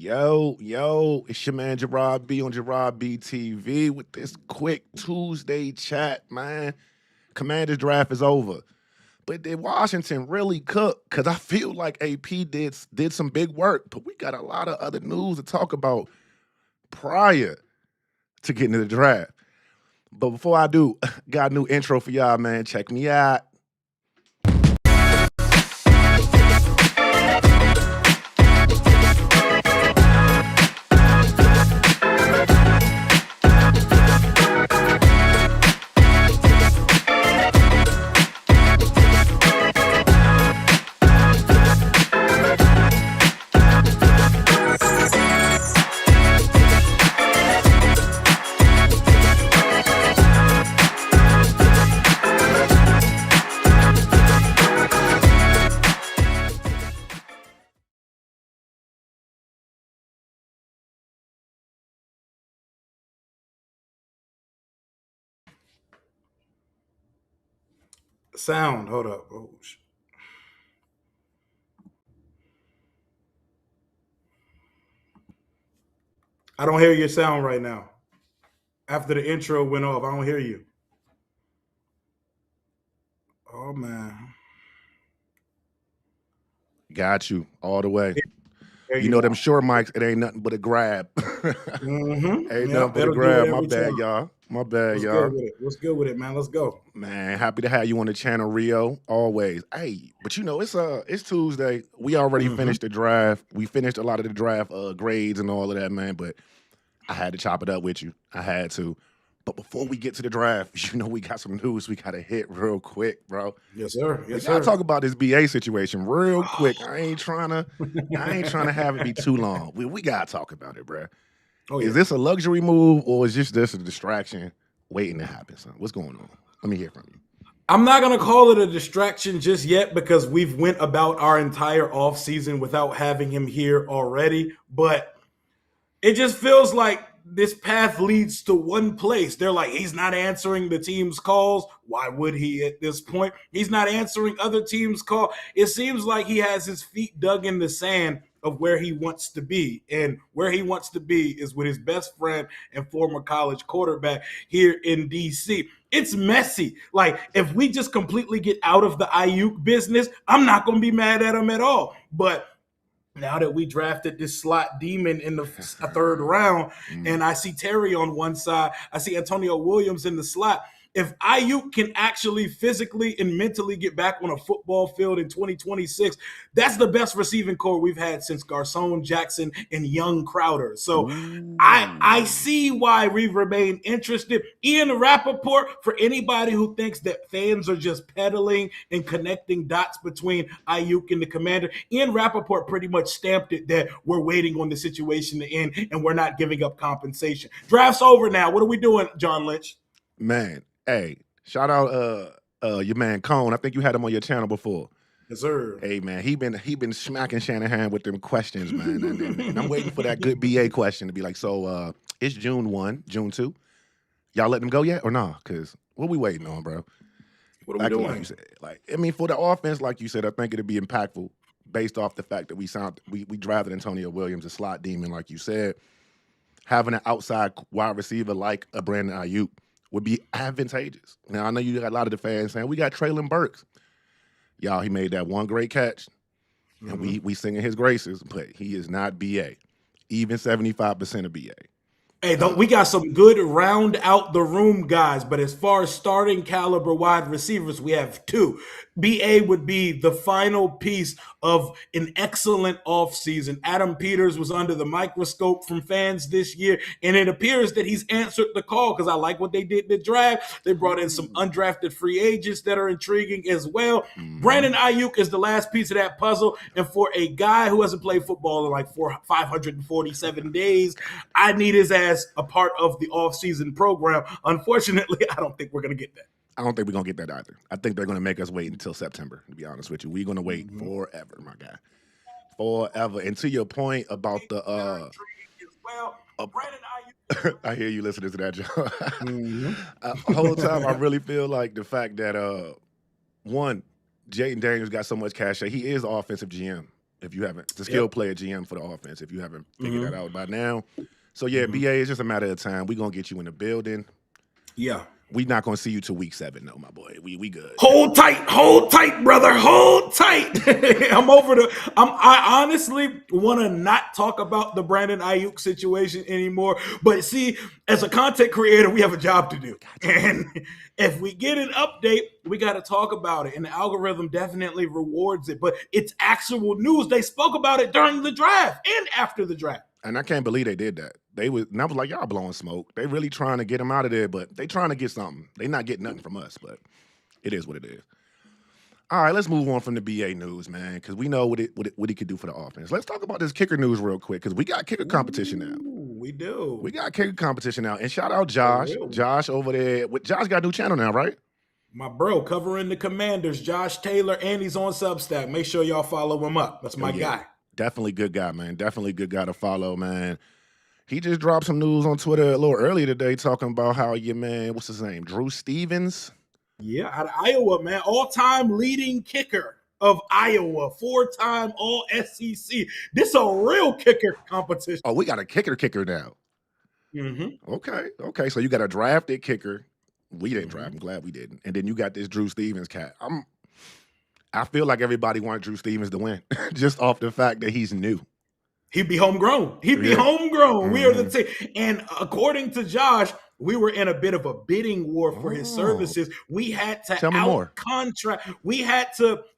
Yo, it's your man Gerard B on Gerard B TV with this quick Tuesday chat, man. Commanders draft is over. But did Washington really cook? Because I feel like AP did some big work, but we got a lot of other news to talk about prior to getting to the draft. But before I do, got a new intro for y'all, man. Check me out. Sound, hold up. I don't hear your sound right now. After the intro went off, I don't hear you. Oh man. Got you all the way. There You know them are. short mics, it ain't nothing but a grab. Mm-hmm. Ain't Yep, nothing but a that'll do it grab. My every bad, time. y'all. My bad, What's y'all. good with it? What's good with it, man? Let's go. Man, happy to have you on the channel, Rio. Always. Hey, but you know, it's Tuesday. We already Mm-hmm. finished the draft. We finished a lot of the draft grades and all of that, man. But I had to chop it up with you. I had to. But before we get to the draft, you know, we got some news we gotta hit real quick, bro. Yes, sir. We Yes, gotta sir. talk about this BA situation real quick. I ain't trying to have it be too long. We gotta talk about it, bro. Oh Is yeah. this a luxury move or is this a distraction waiting to happen, son? What's going on? Let me hear from you. I'm not gonna call it a distraction just yet because we've went about our entire offseason without having him here already. But it just feels like this path leads to one place. They're like, he's not answering the team's calls. Why would he at this point? He's not answering other teams' call. It seems like he has his feet dug in the sand of where he wants to be. And where he wants to be is with his best friend and former college quarterback here in DC. It's messy. Like, if we just completely get out of the Aiyuk business, I'm not going to be mad at him at all. But now that we drafted this slot demon in the third round, and I see Terry on one side, I see Antonio Williams in the slot. If Aiyuk can actually physically and mentally get back on a football field in 2026, that's the best receiving core we've had since Garcon, Jackson, and Young Crowder. So I see why we remain interested. Ian Rappaport, for anybody who thinks that fans are just peddling and connecting dots between Aiyuk and the Commander, Ian Rappaport pretty much stamped it that we're waiting on the situation to end and we're not giving up compensation. Draft's over now. What are we doing, John Lynch? Man, hey, shout out your man Cone. I think you had him on your channel before. Yes, sir. Hey man, he been smacking Shanahan with them questions, man. And I'm waiting for that good BA question to be like, so it's June 1, June 2. Y'all let them go yet or nah? Cause what we waiting on, bro? What are we Like doing? you said, I mean, for the offense, like you said, I think it'd be impactful based off the fact that we drafted Antonio Williams, a slot demon, like you said. Having an outside wide receiver like a Brandon Aiyuk would be advantageous. Now I know you got a lot of the fans saying we got Traylon Burks. Y'all, he made that one great catch, and we singing his graces, but he is not BA. Even 75% of BA. Hey, we got some good round out the room guys, but as far as starting caliber wide receivers, we have two. BA would be the final piece of an excellent offseason. Adam Peters was under the microscope from fans this year, and it appears that he's answered the call because I like what they did in the draft. They brought in some undrafted free agents that are intriguing as well. Brandon Aiyuk is the last piece of that puzzle, and for a guy who hasn't played football in like 547 days, I need his ass a part of the offseason program. Unfortunately, I don't think we're going to get that. I don't think we're going to get that either. I think they're going to make us wait until September, to be honest with you. We're going to wait forever, my guy. Forever. And to your point about the Brandon Aiyuk. I hear you listening to that, John. The whole time, I really feel like the fact that, one, Jaden Daniels got so much cash. He is the offensive GM. If you haven't, the skill player GM for the offense. If you haven't figured that out by now, so yeah, BA, it's just a matter of time. We're gonna get you in the building. Yeah. We're not gonna see you till week 7, though, my boy. We good. Hold tight, brother. Hold tight. I honestly want to not talk about the Brandon Aiyuk situation anymore. But see, as a content creator, we have a job to do. And if we get an update, we got to talk about it. And the algorithm definitely rewards it. But it's actual news. They spoke about it during the draft and after the draft. And I can't believe they did that. And I was like, y'all blowing smoke. They really trying to get him out of there, but they trying to get something. They not getting nothing from us, but it is what it is. All right, let's move on from the BA news, man, because we know what he could do for the offense. Let's talk about this kicker news real quick, because we got kicker competition now. We do. We got kicker competition now. And shout out Josh. Josh over there. Josh got a new channel now, right? My bro, covering the Commanders, Josh Taylor, and he's on Substack. Make sure y'all follow him up. That's my guy. Definitely good guy, man. Definitely good guy to follow, man. He just dropped some news on Twitter a little earlier today talking about how your man, what's his name, Drew Stevens? Yeah, out of Iowa, man. All-time leading kicker of Iowa. 4-time All-SEC. This a real kicker competition. Oh, we got a kicker now. Mm-hmm. Okay. So you got a drafted kicker. We didn't draft. I'm glad we didn't. And then you got this Drew Stevens cat. I feel like everybody wanted Drew Stevens to win just off the fact that he's new. He'd be homegrown. Mm-hmm. We are the team. And according to Josh, we were in a bit of a bidding war for his services. We had to out-contract.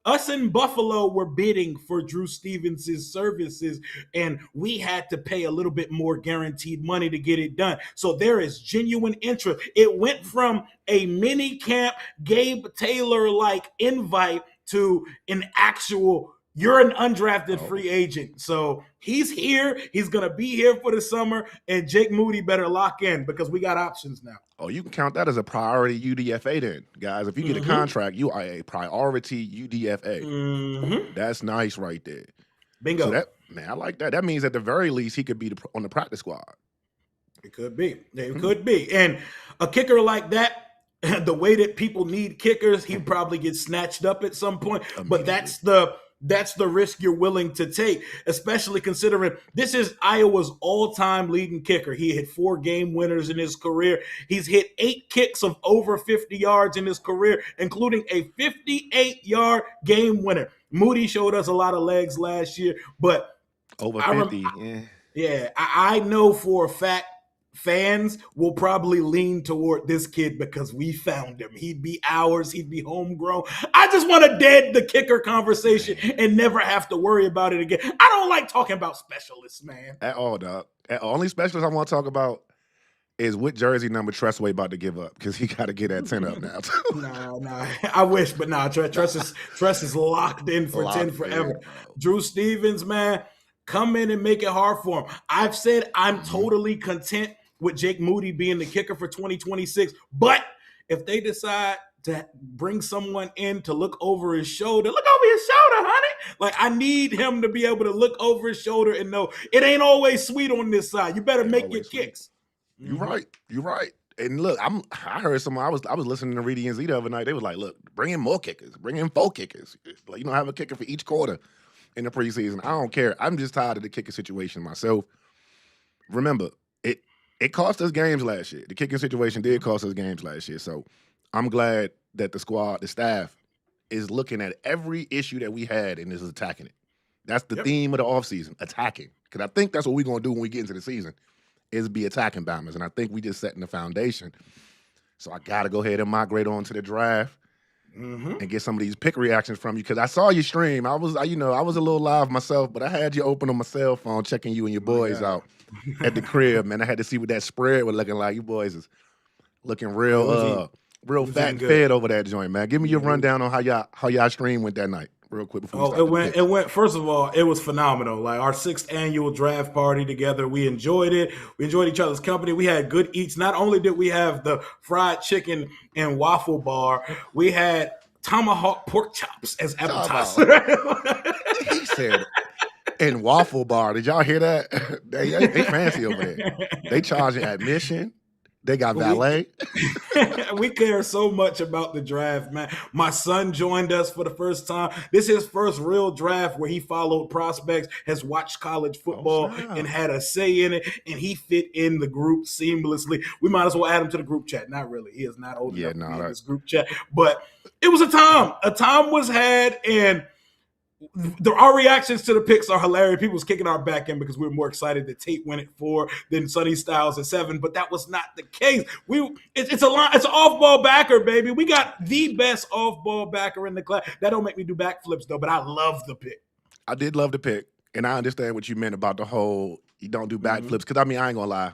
Us in Buffalo were bidding for Drew Stevens' services, and we had to pay a little bit more guaranteed money to get it done. So there is genuine interest. It went from a mini camp, Gabe Taylor-like invite to an actual, you're an undrafted free agent. So he's here. He's going to be here for the summer. And Jake Moody better lock in because we got options now. Oh, you can count that as a priority UDFA then, guys. If you get a contract, you are a priority UDFA. That's nice right there. Bingo. So I like that. That means at the very least he could be on the practice squad. It could be. It could be. And a kicker like that, the way that people need kickers, he probably gets snatched up at some point. But that's the risk you're willing to take, especially considering this is Iowa's all-time leading kicker. He hit 4 game winners in his career. He's hit 8 kicks of over 50 yards in his career, including a 58-yard game winner. Moody showed us a lot of legs last year, but over 50. I know for a fact fans will probably lean toward this kid because we found him. He'd be ours. He'd be homegrown. I just want to dead the kicker conversation and never have to worry about it again. I don't like talking about specialists, man. At all, dog. Only specialist I want to talk about is what jersey number Tressway about to give up because he got to get that 10 up now. Nah. I wish, but nah. Tress is locked in for 10 forever. Drew Stevens, man, come in and make it hard for him. I've said I'm totally content with Jake Moody being the kicker for 2026. But if they decide to bring someone in to look over his shoulder, honey. Like, I need him to be able to look over his shoulder and know it ain't always sweet on this side. You better make your kicks. You're right. And look, I heard someone, I was listening to Reedy and Z the other night. They was like, look, bring in more kickers. Bring in 4 kickers. Like, have a kicker for each quarter in the preseason. I don't care. I'm just tired of the kicker situation myself. Remember, it cost us games last year. The kicking situation did cost us games last year. So I'm glad that the squad, the staff, is looking at every issue that we had and is attacking it. That's the theme of the offseason, attacking. Because I think that's what we're going to do when we get into the season, is be attacking bombers. And I think we just setting the foundation. So I got to go ahead and migrate on to the draft and get some of these pick reactions from you. Because I saw you stream. I was a little live myself, but I had you open on my cell phone checking you and your boys out at the crib, man. I had to see what that spread was looking like. You boys is looking real fat and fed over that joint, man. Give me your rundown on how y'all stream went that night, real quick before we start. It went. First of all, it was phenomenal. Like our 6th annual draft party together, we enjoyed it. We enjoyed each other's company. We had good eats. Not only did we have the fried chicken and waffle bar, we had tomahawk pork chops as appetizer. He said. And waffle bar. Did y'all hear that? They fancy over there. They charging admission. They got We valet. we care so much about the draft, man. My son joined us for the first time. This is his first real draft where he followed prospects, has watched college Oh football, and snap! had a say in it, and he fit in the group seamlessly. We might as well add him to the group chat. Not really. He is not old Yeah, enough to be no, in that, this group chat, but it was a time. A time was had, and our reactions to the picks are hilarious. People was kicking our back end because we were more excited that Tate went at 4 than Sonny Styles at 7, but that was not the case. It's an off ball backer, baby. We got the best off ball backer in the class. That don't make me do backflips though, but I love the pick. I did love the pick, and I understand what you meant about the whole you don't do backflips. Because I mean, I ain't gonna lie.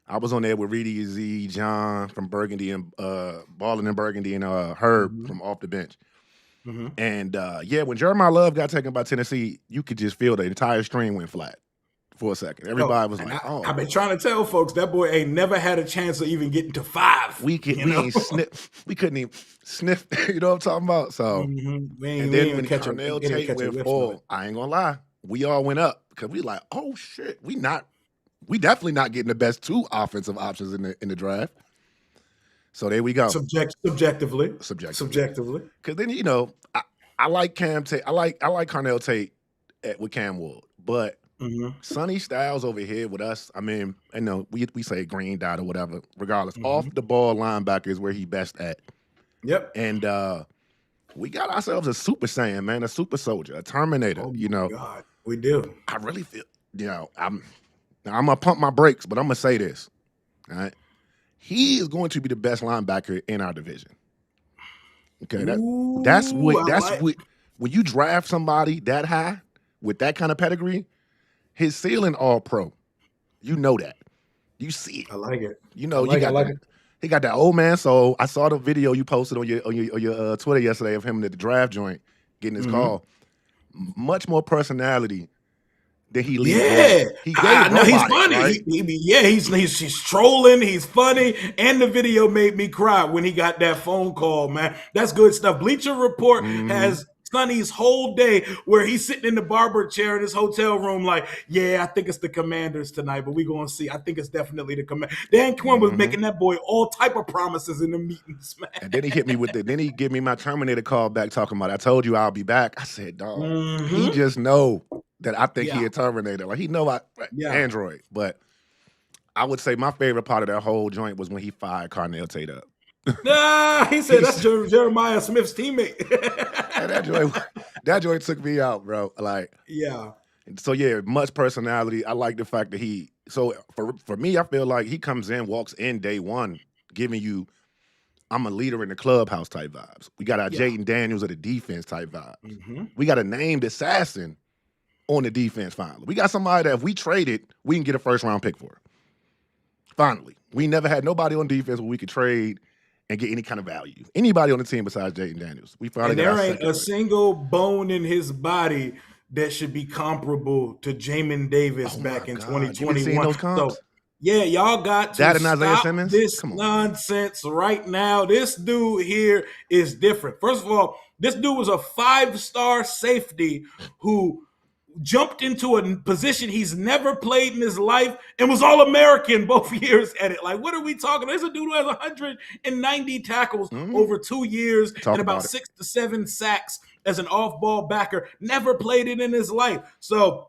I was on there with Reedy Z, John from Burgundy and Ballin in Burgundy and Herb Mm-hmm. from off the bench. Mm-hmm. And yeah, when Jeremiah Love got taken by Tennessee, you could just feel the entire stream went flat for a second. Everybody was like, "Oh, I've been trying to tell folks that boy ain't never had a chance of even getting to 5. we couldn't even sniff." You know what I'm talking about? So, and then when Cornell Tate went 4, I ain't gonna lie, we all went up because we like, "Oh shit, we definitely not getting the best 2 offensive options in the draft." So there we go. Subjectively. Because then I like Cam Tate. I like Cornell Tate with Cam Wood, but Sonny Styles over here with us. I mean, I know we say green dot or whatever. Regardless, off the ball linebacker is where he best at. Yep. And we got ourselves a Super Saiyan, man, a super soldier, a Terminator. Oh, God, we do. I really feel, I'm gonna pump my brakes, but I'm gonna say this. All right. He is going to be the best linebacker in our division. Okay, that's what when you draft somebody that high with that kind of pedigree, his ceiling all pro. You know that. You see it. I like it. He got that old man soul. I saw the video you posted on your Twitter yesterday of him at the draft joint getting his call. Much more personality than he leaves. Yeah, He's funny. Right? He's trolling. He's funny, and the video made me cry when he got that phone call. Man, that's good stuff. Bleacher Report has Sonny's whole day where he's sitting in the barber chair in his hotel room, like, yeah, I think it's the Commanders tonight, but we're gonna see. I think it's definitely the Commanders. Dan Quinn was making that boy all type of promises in the meetings, man. And then he hit me with it. Then he give me my Terminator call back talking about, I told you I'll be back. I said, dog, he just know that I think he a Terminator. Like he know Android. But I would say my favorite part of that whole joint was when he fired Cornell Tate up. He said that's Jeremiah Smith's teammate. that joint took me out, bro. Like, yeah. So yeah, much personality. I like the fact that for me, I feel like he comes in, walks in day one, giving you I'm a leader in the clubhouse type vibes. We got our Jaden Daniels of the defense type vibes. We got a named assassin on the defense finally. We got somebody that if we trade it, we can get a first round pick for. Finally. We never had nobody on defense where we could trade and get any kind of value. Anybody on the team besides Jaden Daniels. We finally got there ain't a single bone in his body that should be comparable to Jamin Davis back in 2021. Those comps? So, yeah, y'all got to stop this Come on. nonsense right now. This dude here is different. First of all, this dude was a 5-star safety who jumped into a position he's never played in his life and was All-American both years at it. Like, what are we talking about? There's a dude who has 190 tackles over 2 years and about 6 to 7 sacks as an off-ball backer. Never played it in his life. So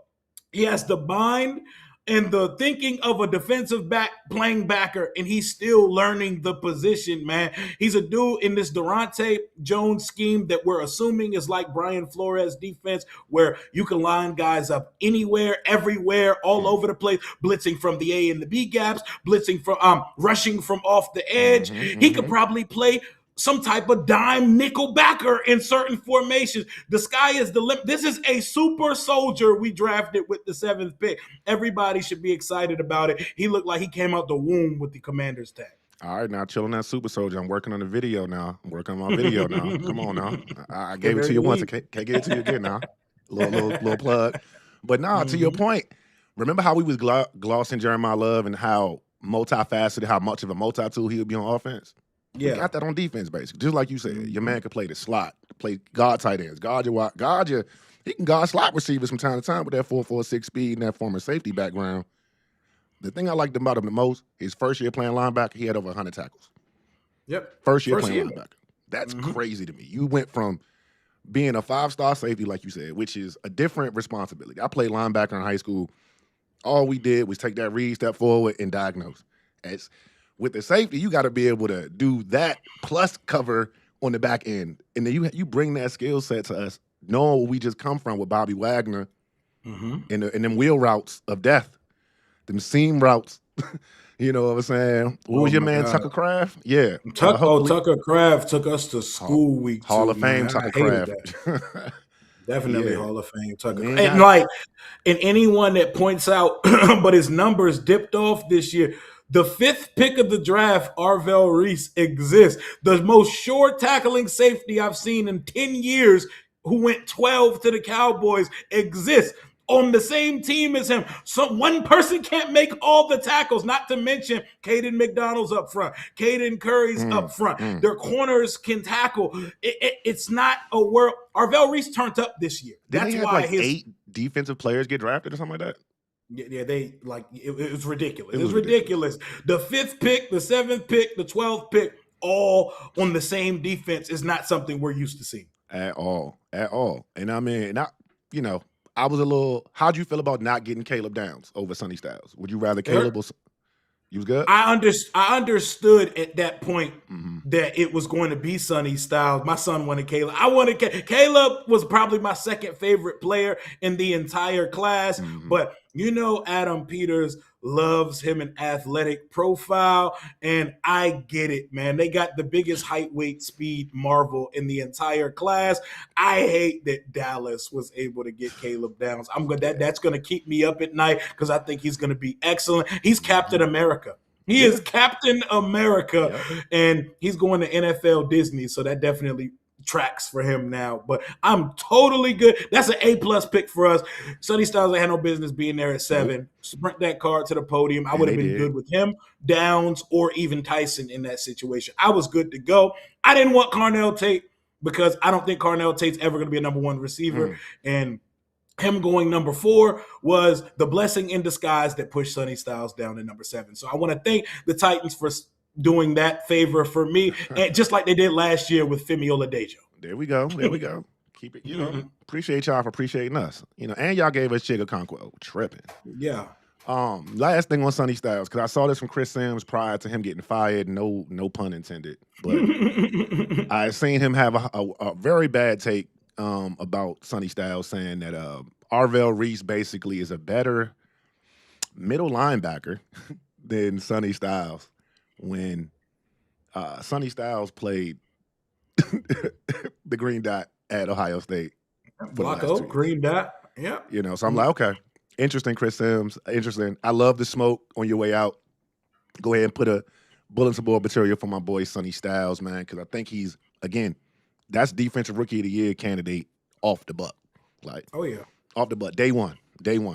he has the mind and the thinking of a defensive back playing backer, and he's still learning the position, man. He's a dude in this Daronte Jones scheme that we're assuming is like Brian Flores defense, where you can line guys up anywhere, everywhere, all over the place, blitzing from the A and the B gaps, blitzing from rushing from off the edge. He could probably play some type of dime nickel backer in certain formations. The sky is the limit. This is a super soldier we drafted with the 7th pick. Everybody should be excited about it. He looked like he came out the womb with the Commander's tag. All right, now chilling that super soldier. I'm working on the video now. I'm working on my video now. Come on now. I gave it to you once. I can't get it to you again now. Little plug. But nah, to your point, remember how we was glossing Jeremiah Love and how multifaceted, how much of a multi-tool he would be on offense? Yeah. We got that on defense, basically. Just like you said, your man could play the slot, play guard tight ends, guard your he can guard slot receivers from time to time with that 4.46 speed and that former safety background. The thing I liked about him the most, his first year playing linebacker, he had over 100 tackles. Yep. First year playing linebacker. That's crazy to me. You went from being a 5-star safety, like you said, which is a different responsibility. I played linebacker in high school. All we did was take that read, step forward, and diagnose. With the safety, you got to be able to do that plus cover on the back end. And then you bring that skill set to us, knowing where we just come from with Bobby Wagner and them wheel routes of death, them seam routes. You know what I'm saying? What was your man, God. Tucker Craft? Yeah. Tucker Craft took us to school week 2. Hall of Fame, Tucker Craft. Definitely Hall of Fame, Tucker Craft. And anyone that points out, but his numbers dipped off this year, the 5th pick of the draft, Arvell Reese, exists. The most sure tackling safety I've seen in 10 years who went 12 to the Cowboys exists. On the same team as him. So one person can't make all the tackles, not to mention Caden McDonald's up front, Caden Curry's up front. Their corners can tackle. It's not a world. Arvell Reese turned up this year. That's why 8 defensive players get drafted or something like that? Yeah, they it was ridiculous. It was ridiculous. The 5th pick, the 7th pick, the 12th pick, all on the same defense is not something we're used to seeing. At all. And I mean, I was a little. How'd you feel about not getting Caleb Downs over Sonny Styles? Would you rather Caleb or you was good? I understood at that point that it was going to be Sonny Styles. My son wanted Caleb. I wanted Caleb was probably my second favorite player in the entire class. But Adam Peters loves him an athletic profile, and I get it, man. They got the biggest height, weight, speed marvel in the entire class. I hate that Dallas was able to get Caleb Downs. That's going to keep me up at night because I think he's going to be excellent. He's Captain America. He is Captain America, and he's going to NFL Disney, so that definitely tracks for him now. But I'm totally good. That's an A+ pick for us. Sonny Styles had no business being there at 7. Sprint that card to the podium. I would have been good with him, Downs, or even Tyson in that situation. I was good to go. I didn't want Carnell Tate because I don't think Carnell Tate's ever going to be a number 1 receiver. And him going number 4 was the blessing in disguise that pushed Sonny Styles down to number 7. So I want to thank the Titans for doing that favor for me, and just like they did last year with Femi Oladejo. There we go. Keep it, appreciate y'all for appreciating us. And y'all gave us Chiga Conquo. Tripping. Yeah. Last thing on Sonny Styles, because I saw this from Chris Sims prior to him getting fired. No pun intended. But I seen him have a very bad take about Sonny Styles, saying that Arvell Reese basically is a better middle linebacker than Sonny Styles. When Sonny Styles played the green dot at Ohio State. Flacco, green dot. Yeah. So I'm like, okay, interesting, Chris Sims. Interesting. I love the smoke on your way out. Go ahead and put a bulletin board material for my boy Sonny Styles, man, because I think he's, again, that's defensive rookie of the year candidate off the butt. Off the butt. Day one.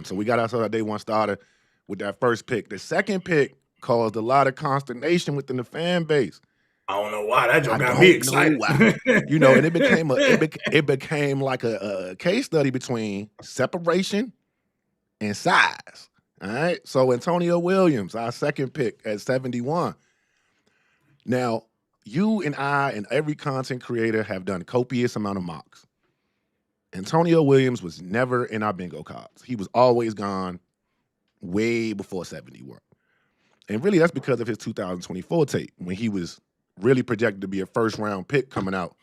So we got ourselves a day 1 starter with that first pick. The second pick caused a lot of consternation within the fan base. I don't know why that just got me excited. And it became like a case study between separation and size. All right. So Antonio Williams, our second pick at 71. Now, you and I and every content creator have done copious amount of mocks. Antonio Williams was never in our bingo cards. He was always gone way before 71. And really, that's because of his 2024 tape, when he was really projected to be a first-round pick coming out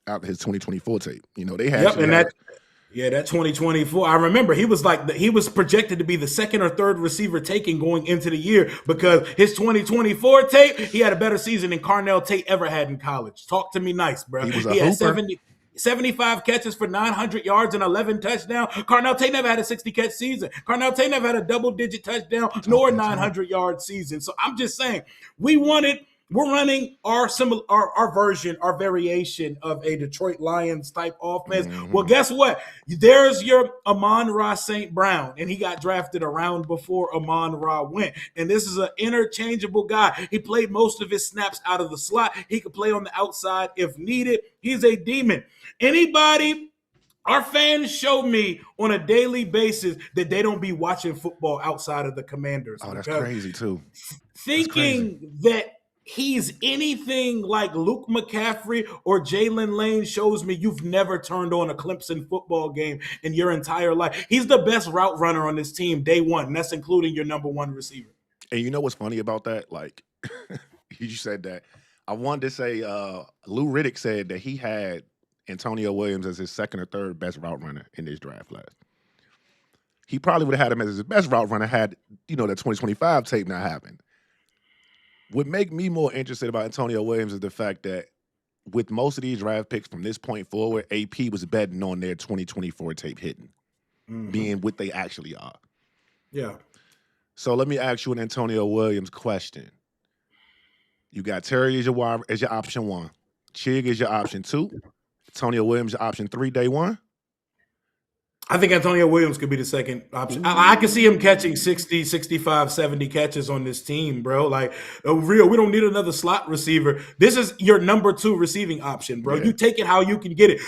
of his 2024 tape. They had that 2024. I remember he was projected to be the second or third receiver taken going into the year because his 2024 tape, he had a better season than Carnell Tate ever had in college. Talk to me nice, bro. He had 75 catches for 900 yards and 11 touchdowns. Carnell Tate never had a 60-catch season. Carnell Tate never had a double-digit touchdown nor 900-yard season. So I'm just saying, we're running our version, our variation of a Detroit Lions type offense. Well, guess what? There's your Amon-Ra St. Brown, and he got drafted around before Amon-Ra went. And this is an interchangeable guy. He played most of his snaps out of the slot. He could play on the outside if needed. He's a demon. Anybody Our fans show me on a daily basis that they don't be watching football outside of the Commanders, Oh, that's because crazy too. That's crazy. thinking that he's anything like Luke McCaffrey or Jalen Lane shows me you've never turned on a Clemson football game in your entire life. He's the best route runner on this team day one, and that's including your number one receiver. And you know what's funny about that? Like, you said that. I wanted to say, Lou Riddick said that he had Antonio Williams as his second or third best route runner in this draft class. He probably would have had him as his best route runner had, the 2025 tape not happened. What make me more interested about Antonio Williams is the fact that with most of these draft picks from this point forward, AP was betting on their 2024 tape hitting, being what they actually are. Yeah. So let me ask you an Antonio Williams question. You got Terry as your option one. Chig is your option two. Antonio Williams your option three, day one. I think Antonio Williams could be the second option. I can see him catching 60, 65, 70 catches on this team, bro. Like, we don't need another slot receiver. This is your number two receiving option, bro. Yeah. You take it how you can get it.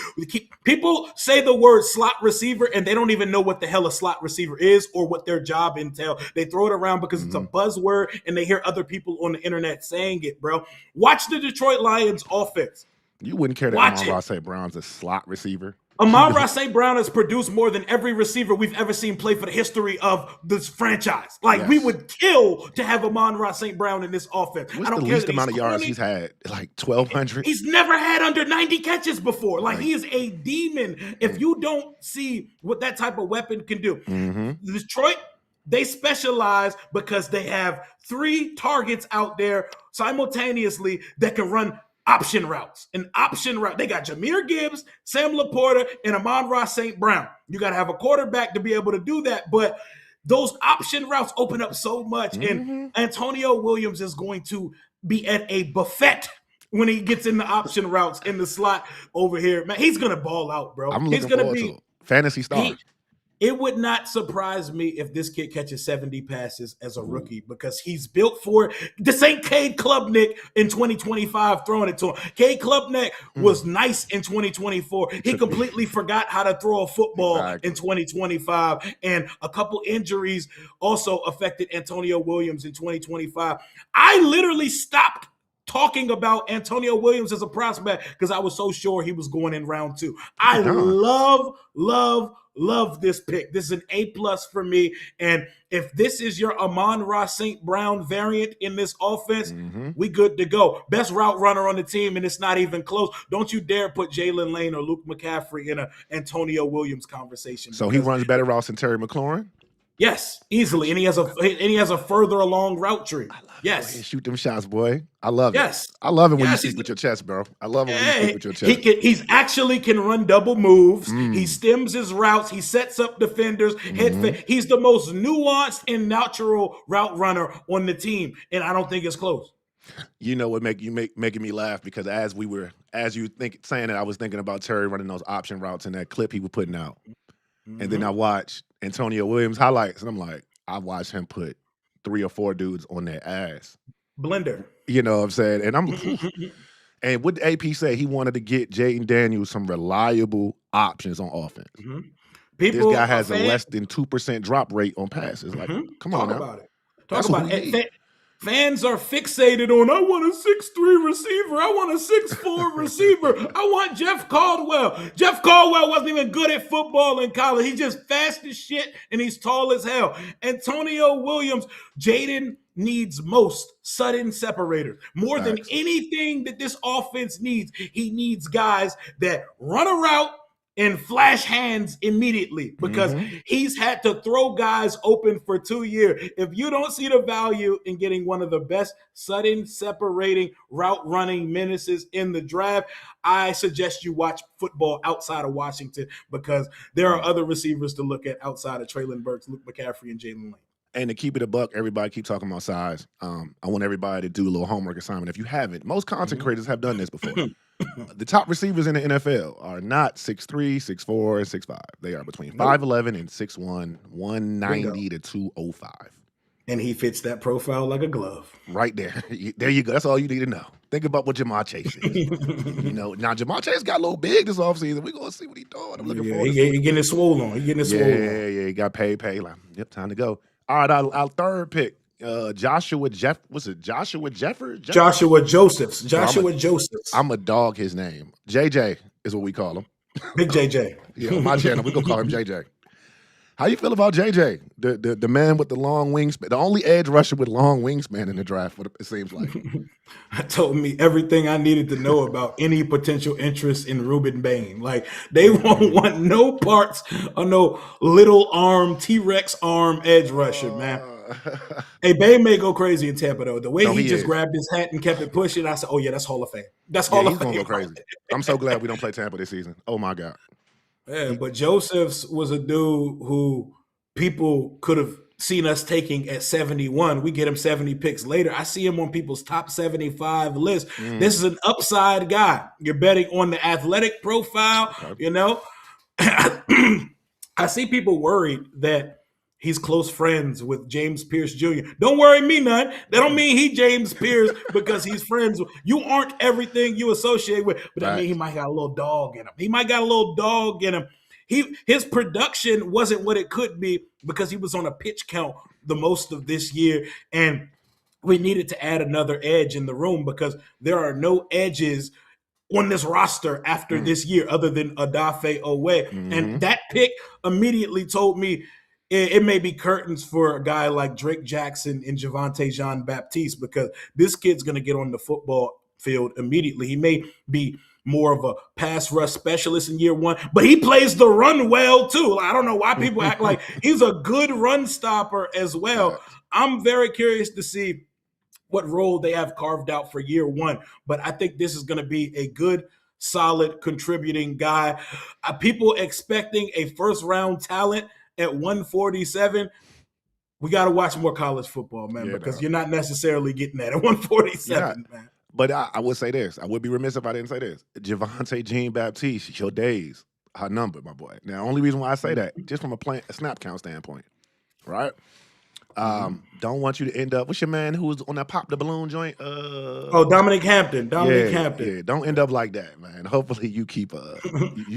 People say the word slot receiver, and they don't even know what the hell a slot receiver is or what their job entails. They throw it around because it's a buzzword, and they hear other people on the internet saying it, bro. Watch the Detroit Lions offense. You wouldn't care that Amon-Ra St. Brown's a slot receiver? Amon-Ra St. Brown has produced more than every receiver we've ever seen play for the history of this franchise. Like, we would kill to have Amon-Ra St. Brown in this offense. What's the least amount of yards he's had? Like 1,200? He's never had under 90 catches before. Like, he is a demon. If you don't see what that type of weapon can do. Detroit, they specialize because they have three targets out there simultaneously that can run option routes. An option route. They got Jahmyr Gibbs, Sam Laporta, and Amon-Ra St. Brown. You got to have a quarterback to be able to do that. But those option routes open up so much. And Antonio Williams is going to be at a buffet when he gets in the option routes in the slot over here. Man, he's going to ball out, bro. I'm looking forward to it. Fantasy star. It would not surprise me if this kid catches 70 passes as a rookie because he's built for it. This ain't Cade Klubnik in 2025 throwing it to him. Cade Klubnik was nice in 2024. He completely forgot how to throw a football in 2025. And a couple injuries also affected Antonio Williams in 2025. I literally stopped talking about Antonio Williams as a prospect because I was so sure he was going in round two. I love this pick. This is an A+ for me. And if this is your Amon-Ra St. Brown variant in this offense, we good to go. Best route runner on the team, and it's not even close. Don't you dare put Jalen Lane or Luke McCaffrey in an Antonio Williams conversation. So he runs better routes than Terry McLaurin? Yes, easily. And he has a further along route tree. Yes. Shoot them shots, boy. I love it. Yes. I love it when you speak with your chest, bro. I love it when you speak with your chest. He's actually can run double moves. He stems his routes. He sets up defenders. He's the most nuanced and natural route runner on the team. And I don't think it's close. You know what making me laugh because as you saying it, I was thinking about Terry running those option routes in that clip he was putting out. And then I watched Antonio Williams highlights, and I'm like, I watched him put 3 or 4 dudes on their ass. Blender. You know what I'm saying? And and what did AP say? He wanted to get Jaden Daniels some reliable options on offense. This guy has a less than 2% drop rate on passes. Like, come on now. About it. Talk about it. Fans are fixated on, I want a 6'3 receiver. I want a 6'4 receiver. I want Jeff Caldwell. Jeff Caldwell wasn't even good at football in college. He's just fast as shit, and he's tall as hell. Antonio Williams, Jaden needs most sudden separators. More than anything that this offense needs, he needs guys that run a route and flash hands immediately because he's had to throw guys open for 2 years. If you don't see the value in getting one of the best sudden separating route running menaces in the draft, I suggest you watch football outside of Washington because there are other receivers to look at outside of Treylon Burks, Luke McCaffrey, and Jalen Lane. And to keep it a buck, everybody keep talking about size. I want everybody to do a little homework assignment. If you haven't, most content creators have done this before. The top receivers in the NFL are not 6'3", 6'4", and 6'5". They are between 5'11" and 6'1", 190 to 205. And he fits that profile like a glove. Right there. There you go. That's all you need to know. Think about what Jamar Chase is. Now Jamar Chase got a little big this offseason. We're going to see what he's doing. I'm looking forward to seeing. He getting his swole on. Yeah, he got paid. Like, yep, time to go. All right, our third pick, Joshua Josephs. Joshua Josephs. I'm a dog his name. JJ is what we call him. Big JJ. Yeah, on my channel, we're going to call him JJ. How you feel about JJ, the man with the long wingspan, the only edge rusher with long wingspan in the draft? What it seems like. It told me everything I needed to know about any potential interest in Ruben Bain. Like they won't want no parts of no little arm T-Rex arm edge rusher, man. Hey, Bain may go crazy in Tampa though. The way he just grabbed his hat and kept it pushing, I said, "Oh yeah, that's Hall of Fame. That's Hall of Fame." He's gonna go crazy. I'm so glad we don't play Tampa this season. Oh my God. Yeah, but Josephs was a dude who people could have seen us taking at 71. We get him 70 picks later. I see him on people's top 75 list. This is an upside guy. You're betting on the athletic profile, I see people worried that he's close friends with James Pierce Jr. Don't worry me none. That don't mean he James Pierce because he's friends. You aren't everything you associate with, but that means he might got a little dog in him. His production wasn't what it could be because he was on a pitch count the most of this year, and we needed to add another edge in the room because there are no edges on this roster after this year other than Odafe Owe. And that pick immediately told me it may be curtains for a guy like Drake Jackson and Javonte Jean-Baptiste because this kid's going to get on the football field immediately. He may be more of a pass rush specialist in year one, but he plays the run well too. I don't know why people act like he's a good run stopper as well. I'm very curious to see what role they have carved out for year one, but I think this is going to be a good, solid, contributing guy. People expecting a first-round talent at 147, we got to watch more college football, man, because you're not necessarily getting that at 147, man. But I would say this. I would be remiss if I didn't say this. Javonte Jean-Baptiste, your days are numbered, my boy. Now, the only reason why I say that, just from a snap count standpoint, right? Don't want you to end up, what's your man who was on that Pop the Balloon joint? Dominic Hampton. Yeah, don't end up like that, man. Hopefully you keep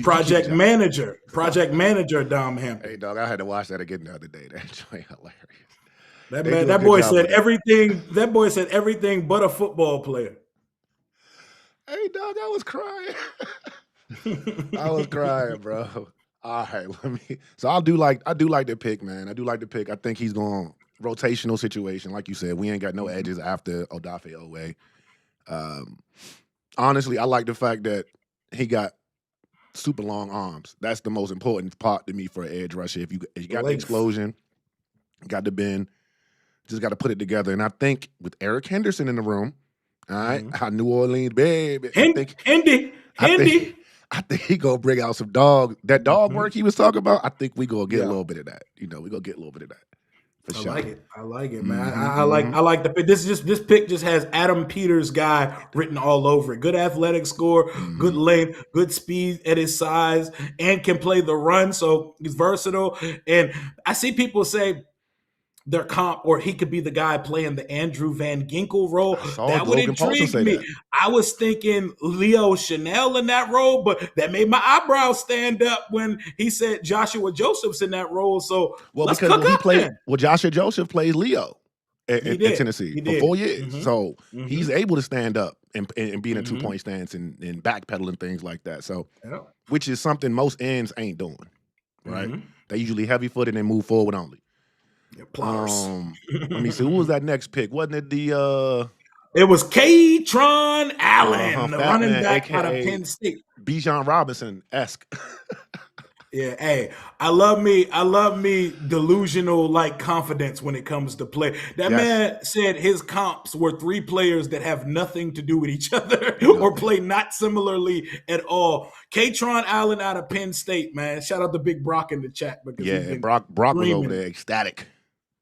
Project Manager Dom Hampton. Hey, dog, I had to watch that again the other day. That joint hilarious. That boy said everything. That boy said everything but a football player. Hey, dog, I was crying. I was crying, bro. All right, So I do like the pick, man. I do like the pick. I think he's going rotational situation, like you said. We ain't got no edges after Odafe Owe. Honestly, I like the fact that he got super long arms. That's the most important part to me for an edge rusher. If you got the explosion, got the bend, just got to put it together. And I think with Eric Henderson in the room, all right, our New Orleans baby, I think he gonna bring out some dog. That dog work he was talking about, I think we gonna get a little bit of that. We gonna get a little bit of that. For sure. I like it, man. I like the pick. This pick just has Adam Peters guy written all over it. Good athletic score, good length, good speed at his size, and can play the run. So he's versatile. And I see people say their comp, or he could be the guy playing the Andrew Van Ginkel role. That would intrigue me. I was thinking Leo Chanel in that role, but that made my eyebrows stand up when he said Joshua Josephs in that role. So Joshua Joseph plays Leo at Tennessee for 4 years. So he's able to stand up and be in a 2-point stance and backpedal and things like that. So, which is something most ends ain't doing, right? They usually heavy-footed and move forward only. Let me see. Who was that next pick? Wasn't it It was Kaytron Allen, the running back out of Penn State. Bijan Robinson-esque. Yeah, hey, I love me delusional like confidence when it comes to play. That man said his comps were 3 players that have nothing to do with each other or play not similarly at all. Kaytron Allen out of Penn State, man. Shout out to Big Brock in the chat because Brock was over there ecstatic.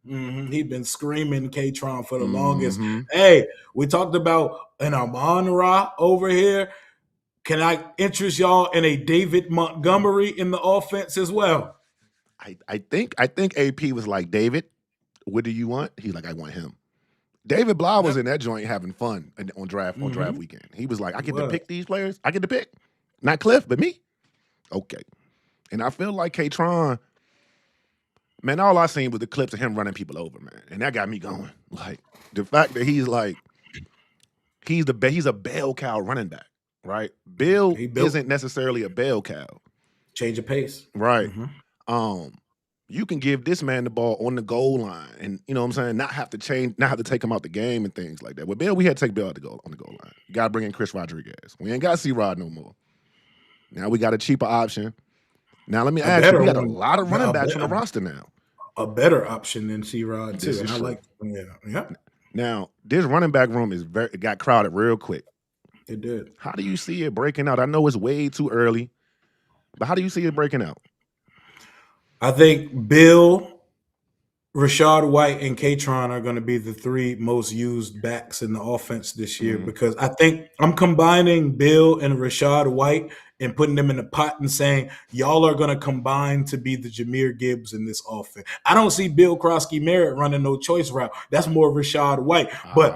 He'd been screaming Kaytron for the longest. Hey, we talked about an Amon-Ra over here. Can I interest y'all in a David Montgomery in the offense as well? I think AP was like, David, what do you want? He's like, I want him. David Blau was Yep. in that joint having fun on draft weekend. He was like, I get to pick these players. I get to pick. Not Cliff, but me. Okay. And I feel like Kaytron, man, all I seen was the clips of him running people over, man. And that got me going. Like, the fact that he's like, he's a bell cow running back, right? Bill isn't necessarily a bell cow. Change of pace. Right. You can give this man the ball on the goal line and, you know what I'm saying, not have to take him out the game and things like that. With Bill, we had to take Bill on the goal line. You got to bring in Chris Rodriguez. We ain't got C-Rod no more. Now we got a cheaper option. Now let me ask you, we got a lot of running backs on the roster now. A better option than C-Rod, too. And I like, Now, this running back room it got crowded real quick. It did. How do you see it breaking out? I know it's way too early, but how do you see it breaking out? I think Bill, Rachaad White, and Kaytron are going to be the three most used backs in the offense this year because I think I'm combining Bill and Rachaad White and putting them in a pot and saying, y'all are going to combine to be the Jahmyr Gibbs in this offense. I don't see Bill Krosky-Merritt running no choice route. That's more Rachaad White. But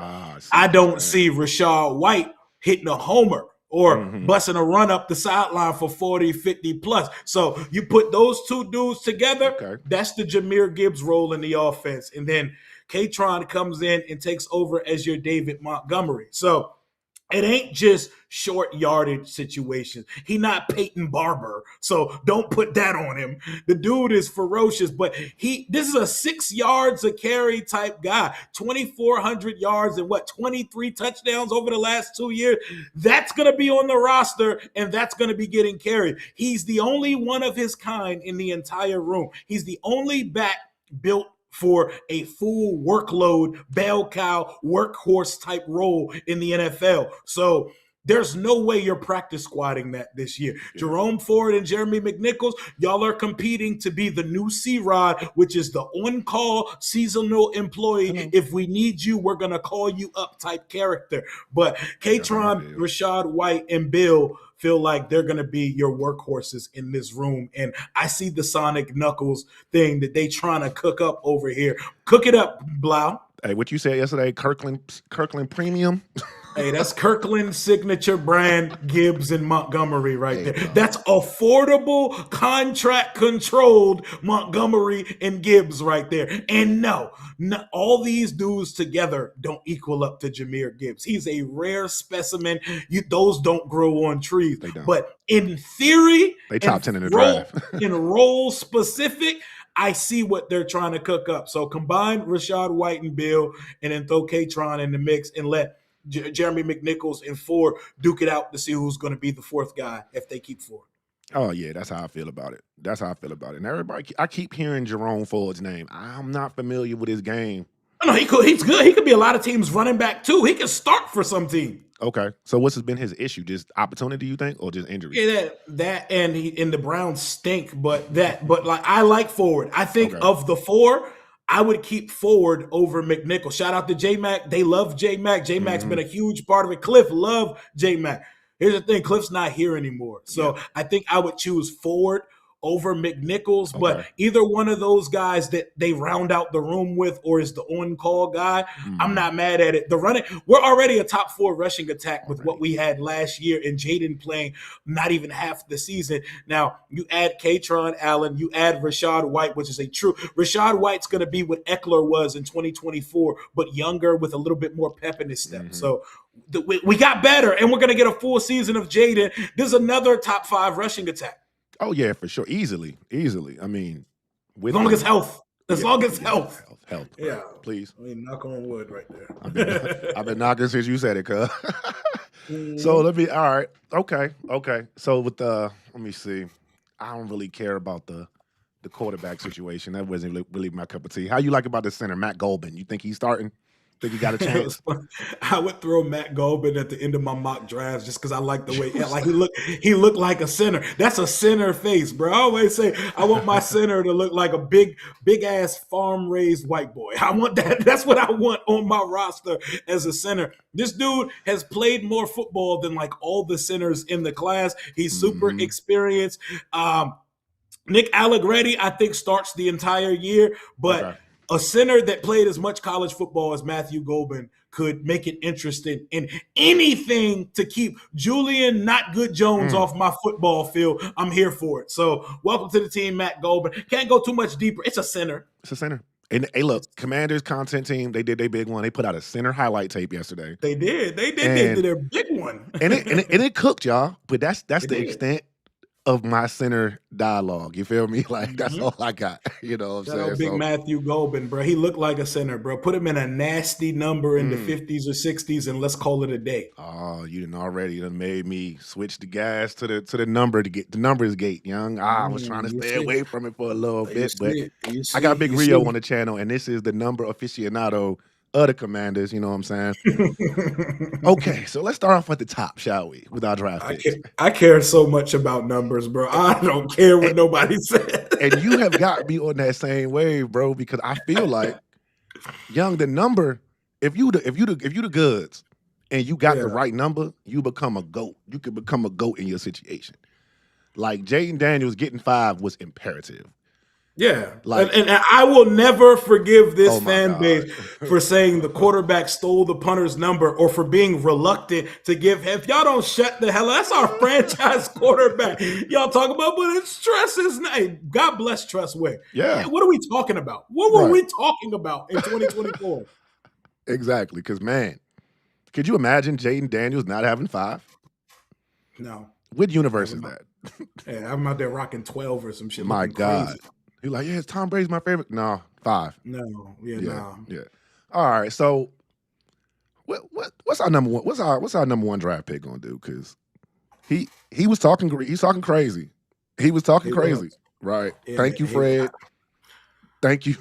I don't see Rachaad White hitting a homer or busting a run up the sideline for 40, 50 plus. So you put those two dudes together, that's the Jahmyr Gibbs role in the offense. And then Kaytron comes in and takes over as your David Montgomery. So it ain't just short yardage situations. He not Peyton Barber, so don't put that on him. The dude is ferocious, but this is a 6 yards a carry type guy. 2,400 yards and 23 touchdowns over the last 2 years. That's going to be on the roster, and that's going to be getting carried. He's the only one of his kind in the entire room. He's the only back built for a full workload, bell cow, workhorse type role in the NFL. So there's no way you're practice squatting that this year. Yeah. Jerome Ford and Jeremy McNichols, y'all are competing to be the new C-Rod, which is the on-call seasonal employee. If we need you, we're going to call you up type character. But Kaytron, Rachaad White, and Bill feel like they're going to be your workhorses in this room. And I see the Sonic Knuckles thing that they trying to cook up over here. Cook it up, Blau. Hey, what you said yesterday, Kirkland Premium? Hey, that's Kirkland signature brand Gibbs and Montgomery right there. That's affordable, contract-controlled Montgomery and Gibbs right there. And no, all these dudes together don't equal up to Jahmyr Gibbs. He's a rare specimen. Those don't grow on trees. They don't. But in theory, they top 10 in the draft. In role specific, I see what they're trying to cook up. So combine Rachaad White and Bill and then throw Kaytron in the mix and let Jeremy McNichols and Ford duke it out to see who's going to be the fourth guy if they keep Ford. Oh, yeah, that's how I feel about it. And everybody, I keep hearing Jerome Ford's name. I'm not familiar with his game. No, he's good. He could be a lot of teams running back, too. He can start for some team. Okay. So what's been his issue? Just opportunity, you think, or just injury? Yeah, that and the Browns stink, but like I like Ford. I think of the four, I would keep Ford over McNichols. Shout out to J-Mac. They love J-Mac. J-Mac's been a huge part of it. Cliff loved J-Mac. Here's the thing. Cliff's not here anymore. So I think I would choose Ford over McNichols, but either one of those guys that they round out the room with or is the on-call guy, I'm not mad at it. We're already a top 4 rushing attack with what we had last year and Jaden playing not even half the season. Now, you add Kaytron Allen, you add Rachaad White, which is Rachaad White's going to be what Eckler was in 2024, but younger with a little bit more pep in his step. So we got better, and we're going to get a full season of Jaden. There's another top 5 rushing attack. Oh, yeah, for sure. Easily. I mean, as long as health. Health. Yeah. Please. I mean, knock on wood right there. I've been knocking since you said it, cuz. So all right. Okay. So with let me see. I don't really care about the quarterback situation. That wasn't really my cup of tea. How you like about the center, Matt Golban? You think he's starting? Think he got a chance? I would throw Matt Golban at the end of my mock drafts just because I like the way he looked like a center. That's a center face, bro. I always say I want my center to look like a big ass farm raised white boy. I want that. That's what I want on my roster as a center. This dude has played more football than like all the centers in the class. He's super experienced. Nick Allegretti, I think, starts the entire year, but a center that played as much college football as Matthew Golden could make it interesting in anything to keep Julian Not Good Jones off my football field, I'm here for it. So welcome to the team, Matt Golden. Can't go too much deeper. It's a center. It's a center. And hey, look, Commanders content team, they did their big one. They put out a center highlight tape yesterday. They did. They did their big one. and it cooked, y'all. But that's the extent of my center dialogue. You feel me? Like, that's all I got. You know what I'm saying? Big Matthew Golden, bro. He looked like a center, bro. Put him in a nasty number in the 50s or 60s, and let's call it a day. Oh, you done made me switch the gas to the number to get the numbers gate, young. I was trying to stay away from it for a little bit, but I got Big Rio on the channel, and this is the number aficionado of the Commanders, you know what I'm saying? Okay, so let's start off at the top, shall we, with our draft picks. I care so much about numbers, bro. I don't care what nobody says. And you have got me on that same wave, bro, because I feel like, young, the number, if you the goods and you got the right number, you become a GOAT. You could become a GOAT in your situation. Like, Jaden Daniels getting 5 was imperative. Yeah, and I will never forgive this fan God. base for saying the quarterback stole the punter's number or for being reluctant to give him. If y'all don't shut the hell up, that's our franchise quarterback. Y'all talk about, but it's Tress's name. God bless Tress Way. Yeah. What are we talking about? What were we talking about in 2024? Exactly, because, man, could you imagine Jaden Daniels not having 5? No. What universe is that? Yeah, I'm out there rocking 12 or some shit. My God. Crazy. You're like, yeah, Tom Brady's my favorite. No, 5. No, Yeah. All right, so what's our number one? What's our number one draft pick gonna do? Because he was talking. He's talking crazy. He was talking crazy, right? Yeah, Thank you, Fred. Thank you,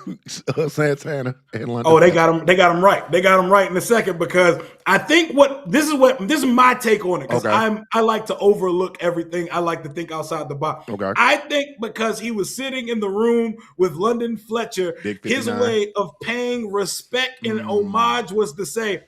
Santana and London. Oh, they got him. They got him right. They got him right in a second because I think this is my take on it because I like to overlook everything. I like to think outside the box. Okay. I think because he was sitting in the room with London Fletcher, his way of paying respect and homage was to say,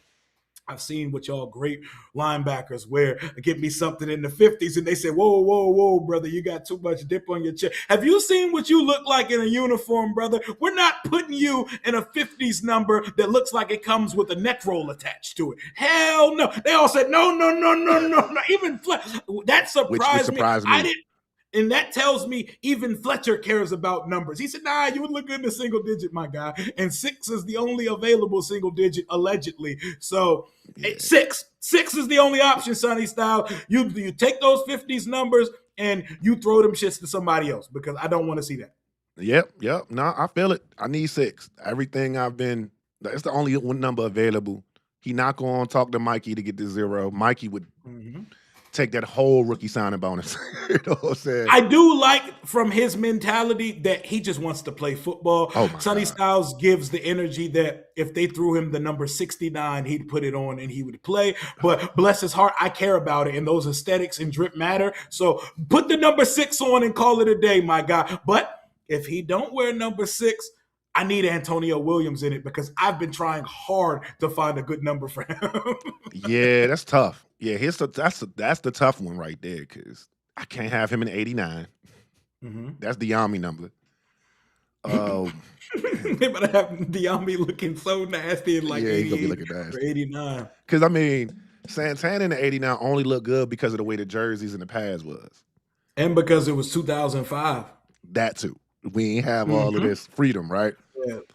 I've seen what y'all great linebackers wear. Give me something in the 50s. And they say, whoa, brother, you got too much dip on your chest. Have you seen what you look like in a uniform, brother? We're not putting you in a 50s number that looks like it comes with a neck roll attached to it. Hell no. They all said, no. Even that surprised me. I didn't. And that tells me even Fletcher cares about numbers. He said, nah, you would look good in a single digit, my guy. And 6 is the only available single digit, allegedly. So 6 is the only option, Sonny Styles. You take those 50s numbers and you throw them shits to somebody else because I don't want to see that. Yep. No, I feel it. I need 6. Everything it's the only one number available. He not going to talk to Mikey to get the 0. Mikey would take that whole rookie signing bonus. You know what I'm saying? I do like from his mentality that he just wants to play football. Sonny Styles gives the energy that if they threw him the number 69, he'd put it on and he would play. But bless his heart, I care about it. And those aesthetics and drip matter. So put the number 6 on and call it a day, my guy. But if he don't wear number 6, I need Antonio Williams in it because I've been trying hard to find a good number for him. Yeah, that's tough. Yeah, that's the tough one right there because I can't have him in 89. That's the Yami number. They better have Diami looking so nasty in like 88 he's gonna be looking nasty. or 89. Because, I mean, Santana in the 89 only looked good because of the way the jerseys in the pads was. And because it was 2005. That too. We ain't have all of this freedom, right?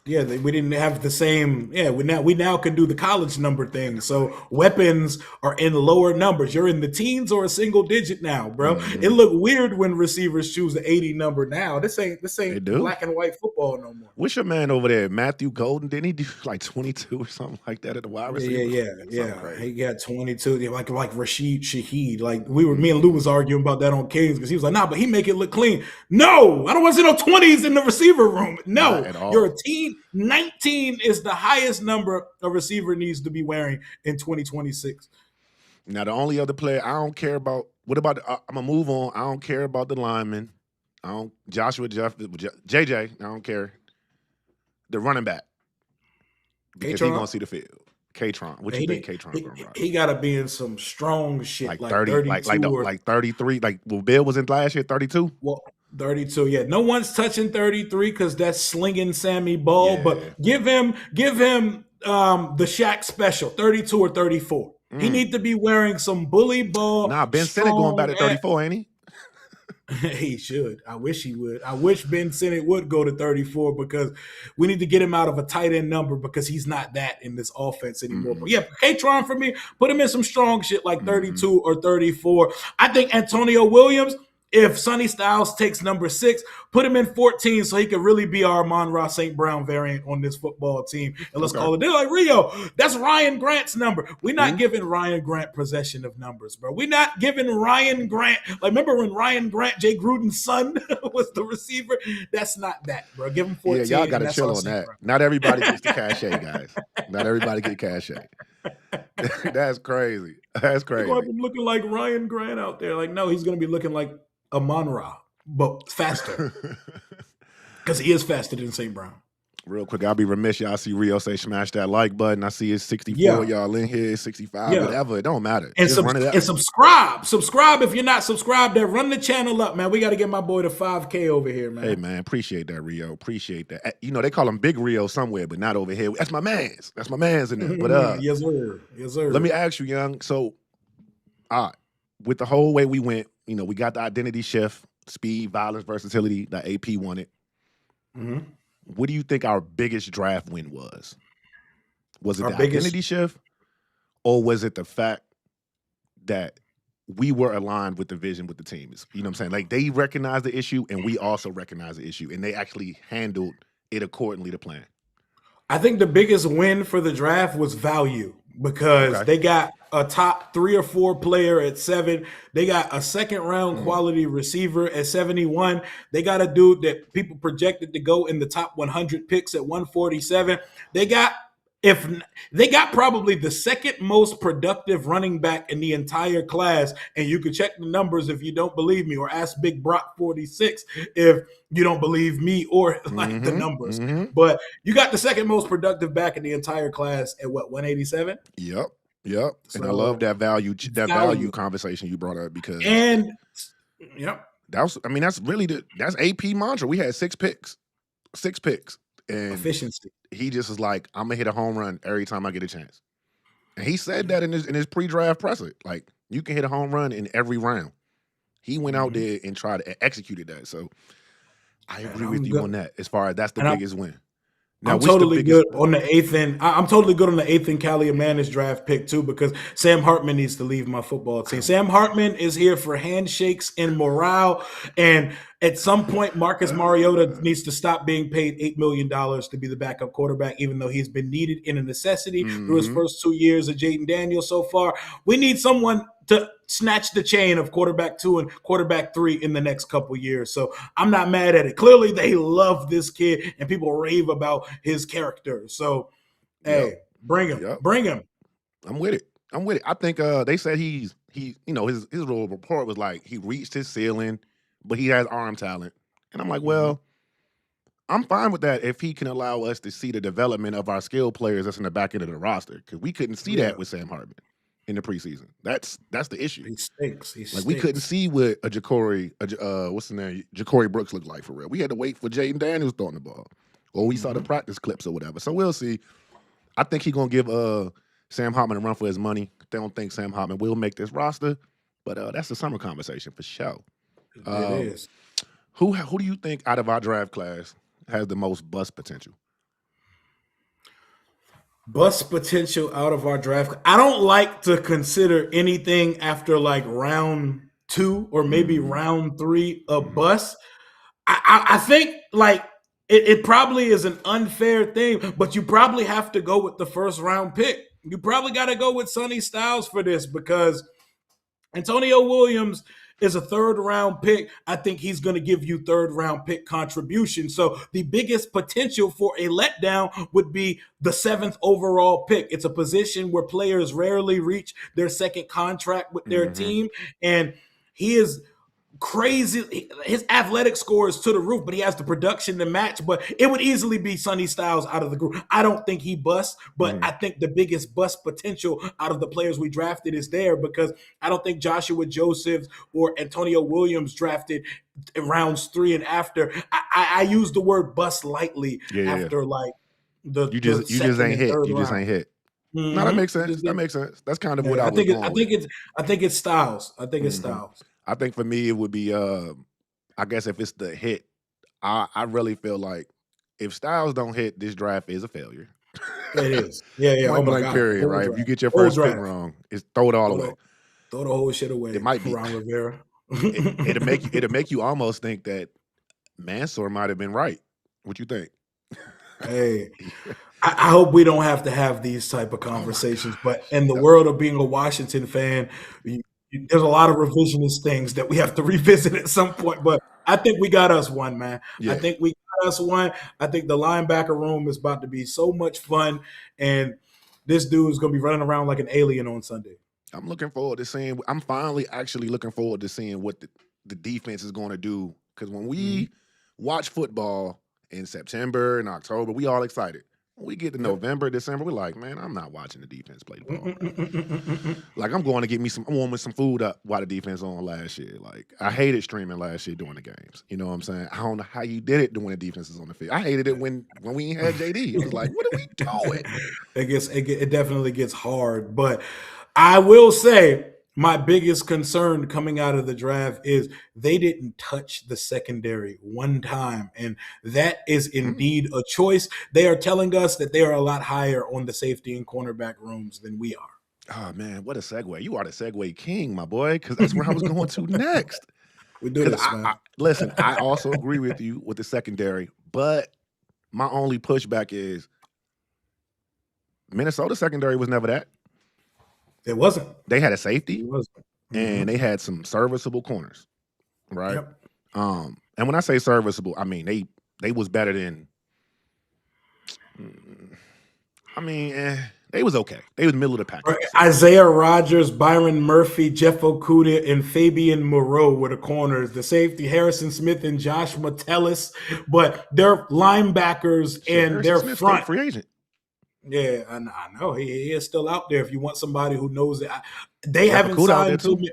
Yeah, we didn't have the same. Yeah, we now can do the college number thing. So weapons are in lower numbers. You're in the teens or a single digit now, bro. It look weird when receivers choose the 80 number now. This ain't black and white football no more. What's your man over there, Matthew Golden? Didn't he do like 22 or something like that at the wide receiver? Yeah. He got 22, like Rashid Shaheed. Like me and Lou was arguing about that on Kings because he was like, nah, but he make it look clean. No, I don't want to see no 20s in the receiver room. No, you're a team. 19 is the highest number a receiver needs to be wearing in 2026. Now, the only other player I don't care about, I'm going to move on. I don't care about the lineman. Joshua Jeff, JJ, I don't care. The running back. Because he's going to see the field. Kaytron. What you think Kaytron going to run? He got to be in some strong shit. Like 30, like 33. Like, Bill was in last year, 32? Well, 32. Yeah, no one's touching 33 because that's slinging Sammy Ball. Yeah. But give him the Shaq special, 32 or 34. He Mm. need to be wearing some bully ball, Nah, Ben Sinnott going back strong. to 34, ain't he? He should. I wish he would. I wish Ben Sinnott would go to 34 because we need to get him out of a tight end number because he's not that in this offense anymore. Mm-hmm. But yeah, Kaytron for me, put him in some strong shit like 32 Mm-hmm. or 34. I think Antonio Williams, if Sonny Styles takes number 6, put him in 14 so he could really be our Amon-Ra St. Brown variant on this football team. And let's call it. They're like, Rio, that's Ryan Grant's number. We're not giving Ryan Grant possession of numbers, bro. We're not giving Ryan Grant. Like, remember when Ryan Grant, Jay Gruden's son, was the receiver? That's not that, bro. Give him 14. Yeah, y'all got to chill on that. Brown. Not everybody gets the cachet, guys. Not everybody get cachet. That's crazy. That's crazy. They're going to be looking like Ryan Grant out there. Like, no, he's going to be looking like Amon-Ra, but faster. Because he is faster than St. Brown. Real quick, I'll be remiss. Y'all see Rio say smash that like button. I see it's 64. Y'all in here, 65, whatever. It don't matter. And, and subscribe. Subscribe if you're not subscribed there. Run the channel up, man. We got to get my boy to 5K over here, man. Hey, man. Appreciate that, Rio. Appreciate that. You know, they call him Big Rio somewhere, but not over here. That's my man's. That's my man's in there. But yes, sir. Yes, sir. Let me ask you, Young. So, with the whole way we went, you know, we got the identity shift, speed, violence, versatility that AP wanted. Mm-hmm. What do you think our biggest draft win was? Was it the identity shift, or was it the fact that we were aligned with the vision with the teams? You know what I'm saying? Like, they recognized the issue, and we also recognized the issue, and they actually handled it accordingly to plan. I think the biggest win for the draft was value because they got a top 3 or 4 player at 7. They got a second round quality receiver at 71. They got a dude that people projected to go in the top 100 picks at 147. They got probably the second most productive running back in the entire class, and you can check the numbers if you don't believe me, or ask Big Brock 46 if you don't believe me or like the numbers. But you got the second most productive back in the entire class at what, 187? Yep. So, and I love that value conversation you brought up because that's that's AP mantra. We had 6 picks. And efficiency. He just is like, I'm gonna hit a home run every time I get a chance. And he said that in his pre-draft presser. Like, you can hit a home run in every round. He went out there and tried to execute that. So I agree with you on that. As far as that's the biggest win. Now, I'm totally good on the 8th and I'm totally good on the 8th and Kaliamanis draft pick too, because Sam Hartman needs to leave my football team. Sam Hartman is here for handshakes and morale, and at some point Marcus Mariota needs to stop being paid $8 million to be the backup quarterback, even though he's been needed in a necessity through his first 2 years of Jaden Daniels so far. We need someone to snatch the chain of quarterback 2 and quarterback 3 in the next couple years. So I'm not mad at it. Clearly they love this kid and people rave about his character. So, hey, bring him. Bring him. I'm with it. I think they said his little report was like he reached his ceiling, but he has arm talent. And I'm like, well, I'm fine with that if he can allow us to see the development of our skilled players that's in the back end of the roster, because we couldn't see that with Sam Hartman in the preseason. That's the issue. He stinks. We couldn't see what a Ja'Cory Brooks looked like for real. We had to wait for Jaden Daniels throwing the ball, or we saw the practice clips or whatever. So we'll see. I think he's gonna give Sam Hartman a run for his money. They don't think Sam Hartman will make this roster, but that's a summer conversation for sure. It is. Who do you think out of our draft class has the most bust potential? Bust potential out of our draft. I don't like to consider anything after like round 2 or maybe round 3 a bust. I think like it probably is an unfair thing, but you probably have to go with the first round pick. You probably got to go with Sonny Styles for this, because Antonio Williams is a 3rd round pick. I think he's going to give you 3rd round pick contribution. So the biggest potential for a letdown would be the 7th overall pick. It's a position where players rarely reach their second contract with their team. And he is crazy. His athletic score is to the roof, but he has the production to match. But it would easily be Sonny Styles out of the group. I don't think he busts, but I think the biggest bust potential out of the players we drafted is there, because I don't think Joshua Josephs or Antonio Williams drafted in rounds 3 and after. I use the word bust lightly after like the you just second ain't and hit. third You just round. ain't hit. No, that makes sense. That makes sense. That's kind of what I was going with. I think it's Styles. I think it's Styles. I think for me it would be I guess if it's the hit, I really feel like if Styles don't hit, this draft is a failure. It is. Yeah. Point blank period, right? If you get your first pick wrong, it's throw it all away. Throw the whole shit away. It might be Ron Rivera. it'll make you almost think that Mansour might have been right. What you think? Hey, I hope we don't have to have these type of conversations. But in the world of being a Washington fan, there's a lot of revisionist things that we have to revisit at some point. But I think we got us one, man. Yeah. I think we got us one. I think the linebacker room is about to be so much fun, and this dude is going to be running around like an alien on Sunday. I'm looking forward to seeing. I'm finally actually looking forward to seeing what the defense is going to do. Because when we watch football in September and October, we all excited. When we get to November, December, we're like, man, I'm not watching the defense play the ball. Like, I'm going to get me some. I want me some food up while the defense on last year. Like, I hated streaming last year during the games. You know what I'm saying? I don't know how you did it when the defense is on the field. I hated it when we had JD. It was like, what are we doing? It definitely gets hard, but I will say my biggest concern coming out of the draft is they didn't touch the secondary one time, and that is indeed a choice. They are telling us that they are a lot higher on the safety and cornerback rooms than we are. Oh, man, what a segue. You are the segue king, my boy, because that's where I was going to next. We do this, man. Listen, I also agree with you with the secondary, but my only pushback is Minnesota secondary was never that. It wasn't. They had a safety, and they had some serviceable corners, right? Yep. And when I say serviceable, I mean they was better than. They was okay. They was middle of the pack. Isaiah Rodgers, Byron Murphy, Jeff Okudah, and Fabian Moreau were the corners. The safety, Harrison Smith and Josh Metellus, but their linebackers and their Smith's front free agent. Yeah, I know he is still out there. If you want somebody who knows it, they haven't signed too many.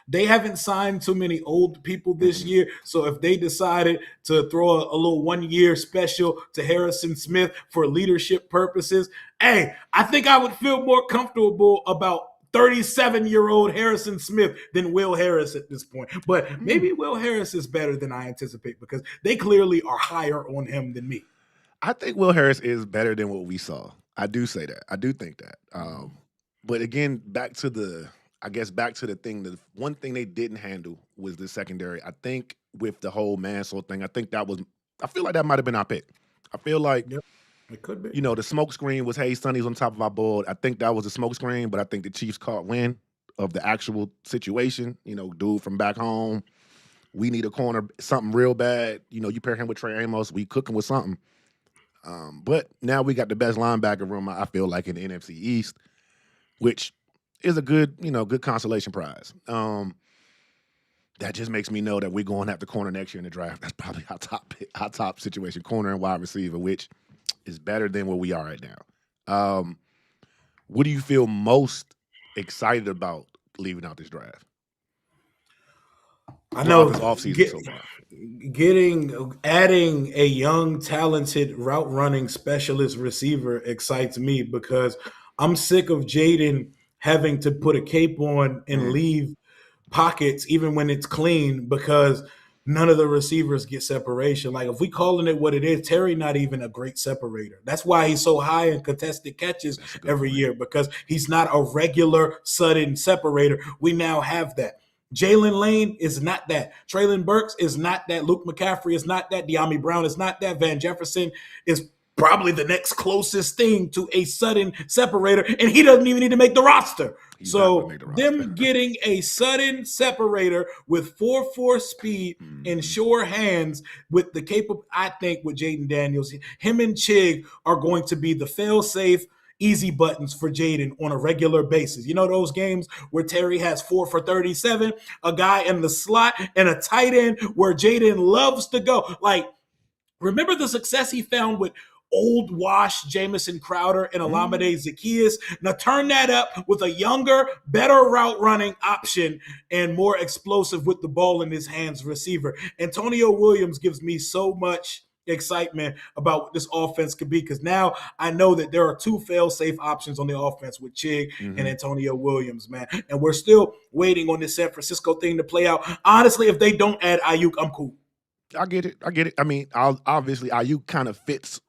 They haven't signed too many old people this year. So if they decided to throw a little 1-year special to Harrison Smith for leadership purposes, hey, I think I would feel more comfortable about 37-year-old Harrison Smith than Will Harris at this point. But maybe Will Harris is better than I anticipate, because they clearly are higher on him than me. I think Will Harris is better than what we saw. I do say that. I do think that. But again, back to the thing. The one thing they didn't handle was the secondary. I think with the whole Mansour thing, I feel like that might have been our pick. I feel like it could be. You know, the smoke screen was, hey, Sonny's on top of our board. I think that was a smoke screen, but I think the Chiefs caught wind of the actual situation. You know, dude from back home. We need a corner, something real bad. You know, you pair him with Trey Amos, we cooking with something. But now we got the best linebacker room, I feel like, in the NFC East, which is a good consolation prize. That just makes me know that we're going to have to corner next year in the draft. That's probably our top situation, corner and wide receiver, which is better than where we are right now. What do you feel most excited about leaving out this draft? I know this offseason so far. Adding a young, talented route running specialist receiver excites me, because I'm sick of Jaden having to put a cape on and leave pockets even when it's clean, because none of the receivers get separation. Like, if we calling it what it is, Terry not even a great separator. That's why he's so high in contested catches every year, because he's not a regular sudden separator. We now have that. Jalen Lane is not that. Traylon Burks is not that. Luke McCaffrey is not that. De'Ami Brown is not that. Van Jefferson is probably the next closest thing to a sudden separator, and he doesn't even need to make the roster. Them getting a sudden separator with 4.4 speed and sure hands I think with Jaden Daniels, him and Chig are going to be the fail-safe easy buttons for Jaden on a regular basis. You know those games where Terry has 4 for 37, a guy in the slot, and a tight end where Jaden loves to go. Like, remember the success he found with old wash Jamison Crowder and Olamide Zaccheaus? Now turn that up with a younger, better route running option and more explosive with the ball in his hands receiver. Antonio Williams gives me so much excitement about what this offense could be, because now I know that there are two fail-safe options on the offense with Chig and Antonio Williams, man. And we're still waiting on this San Francisco thing to play out. Honestly, if they don't add Aiyuk, I'm cool. I get it. I mean, obviously, Aiyuk kind of fits.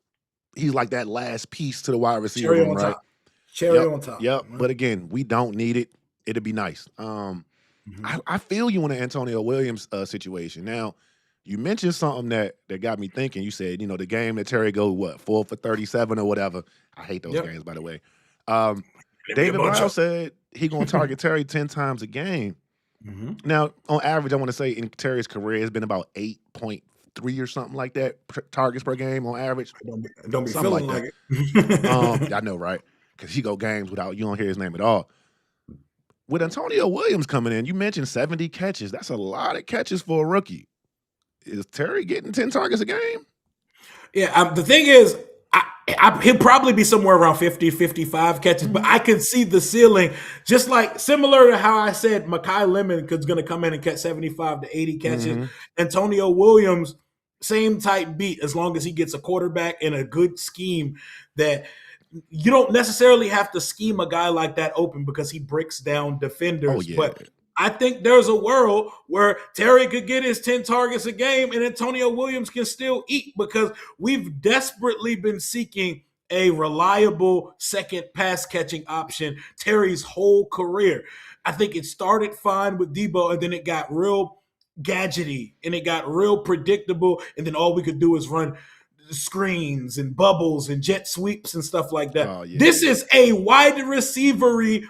He's like that last piece to the wide receiver Cherry room, on right? top. Cherry on top. Yep. But again, we don't need it. It'd be nice. I feel you in the Antonio Williams situation. Now, you mentioned something that got me thinking. You said, the game that Terry go 4 for 37 or whatever. I hate those games, by the way. David Miles said he gonna target Terry 10 times a game. Now, on average, I want to say in Terry's career, it's been about 8.3 or something like that targets per game on average. Don't be feeling like it. I know, right? Because he go games without you don't hear his name at all. With Antonio Williams coming in, you mentioned 70 catches. That's a lot of catches for a rookie. Is Terry getting 10 targets a game? Yeah, the thing is, he'll probably be somewhere around 50, 55 catches, but I can see the ceiling, just like similar to how I said Mekhi Lemon is going to come in and catch 75 to 80 catches. Antonio Williams, same type beat, as long as he gets a quarterback and a good scheme that you don't necessarily have to scheme a guy like that open because he breaks down defenders. But I think there's a world where Terry could get his 10 targets a game and Antonio Williams can still eat, because we've desperately been seeking a reliable second pass catching option Terry's whole career. I think it started fine with Debo, and then it got real gadgety and it got real predictable, and then all we could do is run screens and bubbles and jet sweeps and stuff like that. This is a wide receiver with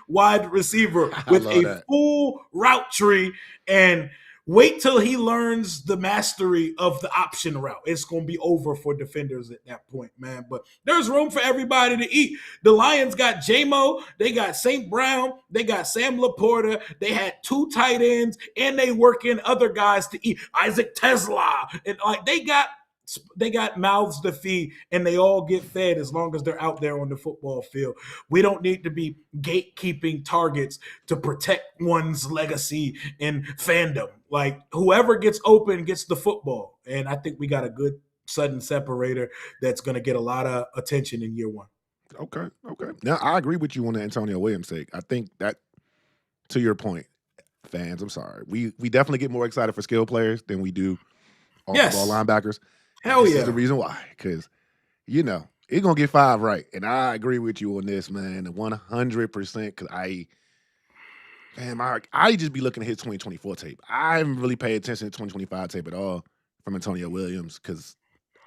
a full route tree, and wait till he learns the mastery of the option route. It's going to be over for defenders at that point, man. But there's room for everybody to eat. The Lions got J-Mo, they got St. Brown, they got Sam Laporta, they had 2 tight ends, and they work in other guys to eat. Isaac Tesla, and they got mouths to feed, and they all get fed as long as they're out there on the football field. We don't need to be gatekeeping targets to protect one's legacy and fandom. Like, whoever gets open gets the football. And I think we got a good sudden separator that's going to get a lot of attention in year one. Okay. Now, I agree with you on the Antonio Williams sake. I think that, to your point, fans, I'm sorry, we definitely get more excited for skill players than we do off-ball linebackers. Hell this is the reason why, because he's gonna get 5 right, and I agree with you on this, man, 100%. Because I just be looking at his 2024 tape. I haven't really paid attention to 2025 tape at all from Antonio Williams, because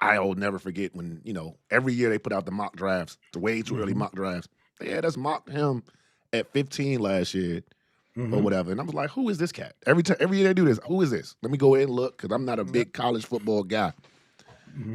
I'll never forget when every year they put out the mock drafts, the way too early mock drafts. They had us mocked him at 15 last year. Or whatever, and I was like, "Who is this cat?" Every year they do this. Who is this? Let me go ahead and look, because I'm not a big college football guy.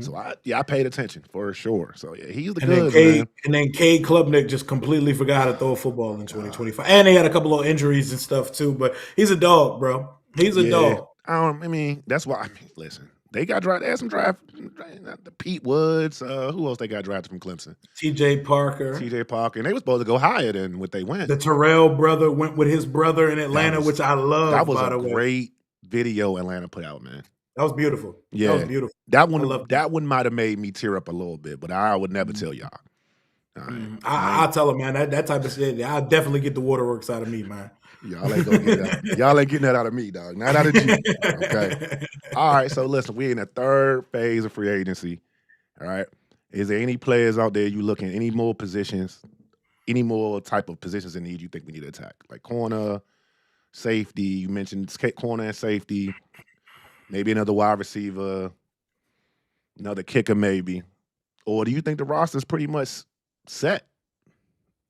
So I paid attention for sure. So yeah, he's the goods, man. And then Cade Klubnik just completely forgot how to throw a football in 2025, and they had a couple of injuries and stuff too. But he's a dog, bro. He's a dog. I mean, that's why. Listen, they got drafted. They had some draft. The Pete Woods. Who else they got drafted from Clemson? T.J. Parker, and they were supposed to go higher than what they went. The Terrell brother went with his brother in Atlanta, which I love. That was a great video Atlanta put out, man. That was beautiful. Yeah, that was beautiful. That one might have made me tear up a little bit, but I would never tell y'all. I'll tell him, man. That type of shit, I'll definitely get the waterworks out of me, man. Y'all ain't gonna get that. Y'all ain't getting that out of me, dog. Not out of you. Okay. All right. So listen, we're in the 3rd phase of free agency. All right. Is there any players out there you looking, any more positions, any more type of positions in need you think we need to attack? Like corner, safety. You mentioned corner and safety. Maybe another wide receiver, another kicker, maybe. Or do you think the roster's pretty much set?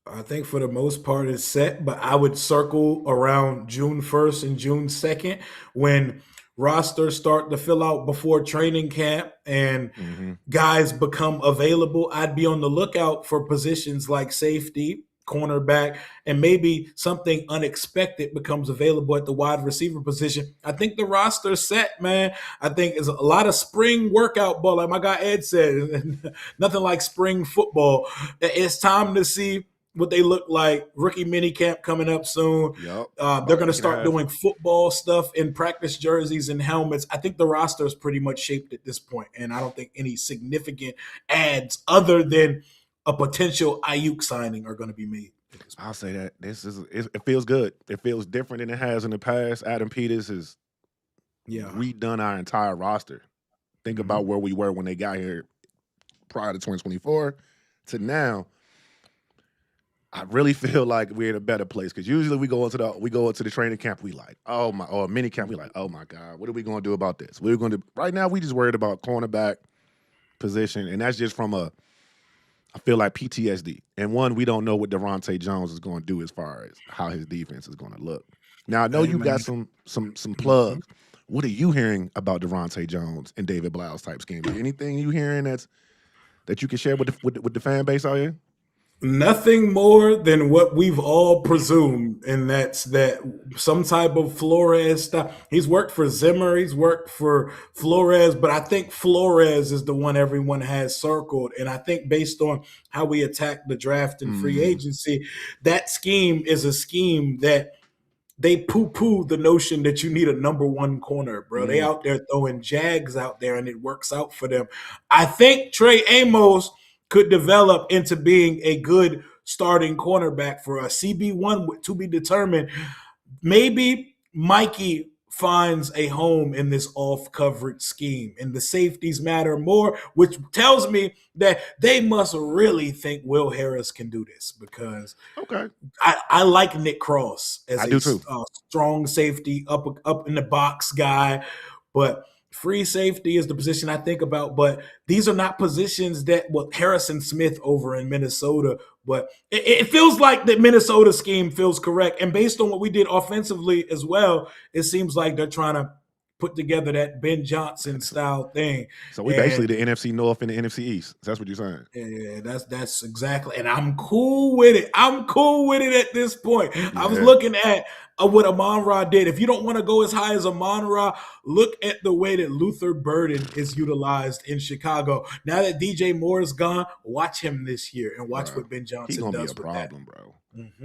I think for the most part it's set, but I would circle around June 1st and June 2nd when rosters start to fill out before training camp and Mm-hmm. guys become available, I'd be on the lookout for positions like safety, cornerback, and maybe something unexpected becomes available at the wide receiver position. I think the roster's set, man. I think it's a lot of spring workout ball, like my guy Ed said. Nothing like spring football. It's time to see what they look like. Rookie mini camp coming up soon. Yep. They're About a going to week and a start half. doing football stuff in practice jerseys and helmets. I think the roster is pretty much shaped at this point, and I don't think any significant ads other than a potential Aiyuk signing are going to be made. I'll say that it feels good. It feels different than it has in the past. Adam Peters has redone our entire roster. Think about where we were when they got here prior to 2024 to now. I really feel like we're in a better place because usually we go into the training camp, we like, or mini camp, we like, oh my God, what are we going to do about this? We're going to right now. We just worried about cornerback position, and that's just from I feel like PTSD. And one, we don't know what Daronte Jones is going to do as far as how his defense is going to look. Now I know you got some plugs. What are you hearing about Daronte Jones and David Blough's type scheme? Anything you hearing that you can share with the fan base out here? Nothing more than what we've all presumed, and that's that some type of Flores stuff. He's worked for Zimmer, he's worked for Flores, but I think Flores is the one everyone has circled. And I think based on how we attack the draft and free agency, that scheme is a scheme that they poo-poo the notion that you need a number one corner, bro. They out there throwing jags out there, and it works out for them. I think Trey Amos could develop into being a good starting cornerback for us. CB1 to be determined. Maybe Mikey finds a home in this off-coverage scheme, and the safeties matter more, which tells me that they must really think Will Harris can do this because I like Nick Cross as a strong safety, up in the box guy, but free safety is the position I think about, but these are not positions that Harrison Smith over in Minnesota. But it feels like the Minnesota scheme feels correct. And based on what we did offensively as well, it seems like they're trying to put together that Ben Johnson style thing. So we basically the NFC North and the NFC East. That's what you're saying. Yeah, that's exactly. And I'm cool with it. I'm cool with it at this point. Yeah. I was looking at what Amon-Ra did. If you don't want to go as high as Amon-Ra, look at the way that Luther Burden is utilized in Chicago. Now that DJ Moore is gone, watch him this year and watch what Ben Johnson does with that. He's gonna be a problem, bro.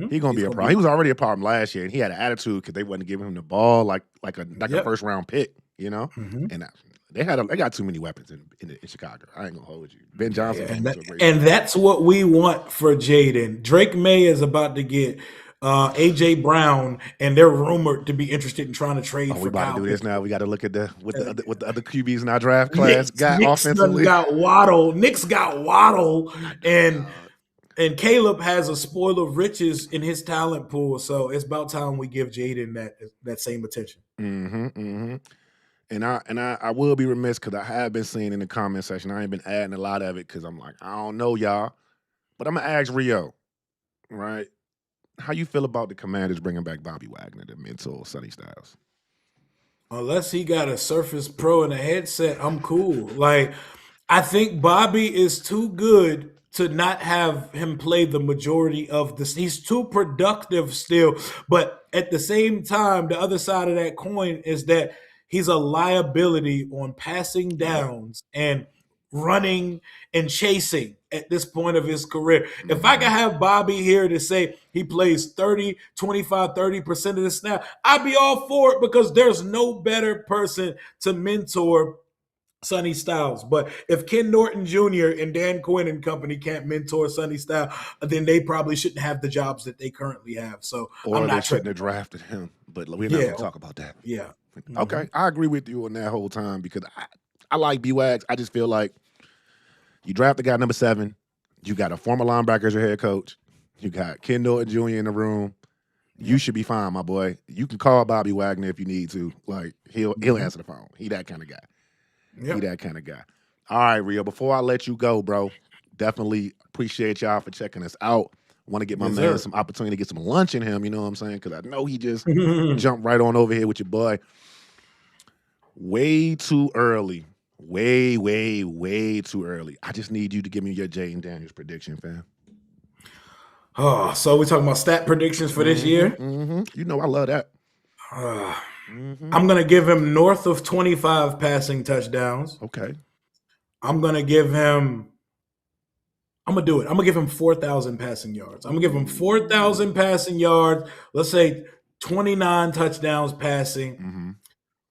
He's gonna be a problem. He was already a problem last year, and he had an attitude because they wasn't giving him the ball like a first round pick, you know. And they got too many weapons in Chicago. I ain't gonna hold you. Ben Johnson, and that's what we want for Jaden. Drake May is about to get AJ Brown, and they're rumored to be interested in trying to trade for. We about to do this now. We got to look at what the other QBs in our draft class got Knicks offensively. Got Waddle. Knicks got Waddle, and Caleb has a spoil of riches in his talent pool. So it's about time we give Jaden that same attention. And I will be remiss because I have been seeing in the comment section. I ain't been adding a lot of it because I'm like, I don't know y'all, but I'm gonna ask Rio, right? How you feel about the Commanders bringing back Bobby Wagner to mentor Sonny Styles? Unless he got a Surface Pro and a headset, I'm cool. Like, I think Bobby is too good to not have him play the majority of this. He's too productive still. But at the same time, the other side of that coin is that he's a liability on passing downs and running and chasing at this point of his career. If I could have Bobby here to say he plays 30% of the snap, I'd be all for it because there's no better person to mentor Sonny Styles. But if Ken Norton Jr. and Dan Quinn and company can't mentor Sonny Styles, then they probably shouldn't have the jobs that they currently have. So they shouldn't have drafted him. But we're not going to talk about that. Yeah. Okay, I agree with you on that whole time because I like B-Wags. I just feel like you draft the guy number 7. You got a former linebacker as your head coach. You got Ken Norton Jr. in the room. You should be fine, my boy. You can call Bobby Wagner if you need to. Like he'll answer the phone. He that kind of guy. Yep. He that kind of guy. All right, Rio. Before I let you go, bro, definitely appreciate y'all for checking us out. Want to get my man some opportunity to get some lunch in him. You know what I'm saying? Because I know he just jumped right on over here with your boy. Way too early. Way too early. I just need you to give me your Jaden Daniels prediction, fam. Oh, so we're talking about stat predictions for this year. You know I love that. I'm going to give him north of 25 passing touchdowns. Okay. I'm going to give him. I'm going to do it. I'm going to give him 4,000 passing yards. I'm going to give him 4,000 passing yards. Let's say 29 touchdowns passing.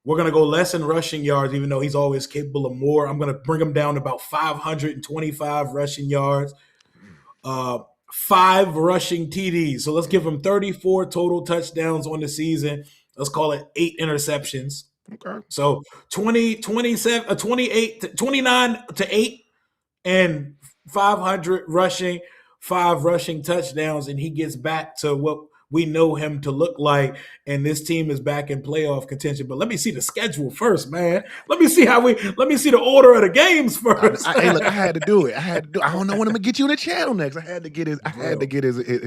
We're going to go less in rushing yards, even though he's always capable of more. I'm going to bring him down to about 525 rushing yards, 5 rushing TDs. So let's give him 34 total touchdowns on the season. Let's call it 8 interceptions. Okay. So 29 to 8 and 500 rushing, 5 rushing touchdowns, and he gets back to what we know him to look like, and this team is back in playoff contention. But let me see the schedule first, man. Let me see the order of the games first. Hey, look, I had to do it. I don't know when I'm gonna get you on the channel next. I had to get his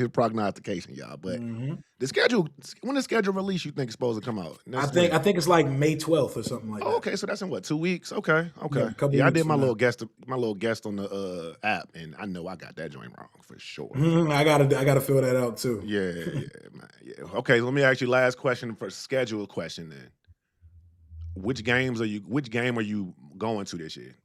prognostication, y'all. But the schedule, when the schedule release, you think it's supposed to come out? I think it's like May 12th or something like that. Okay, so that's in what, 2 weeks? Okay. Yeah, I did my little guest on the app, and I know I got that joint wrong for sure. I gotta fill that out too. Yeah, man. Yeah. Okay, so let me ask you last question for schedule question then. Which game are you going to this year?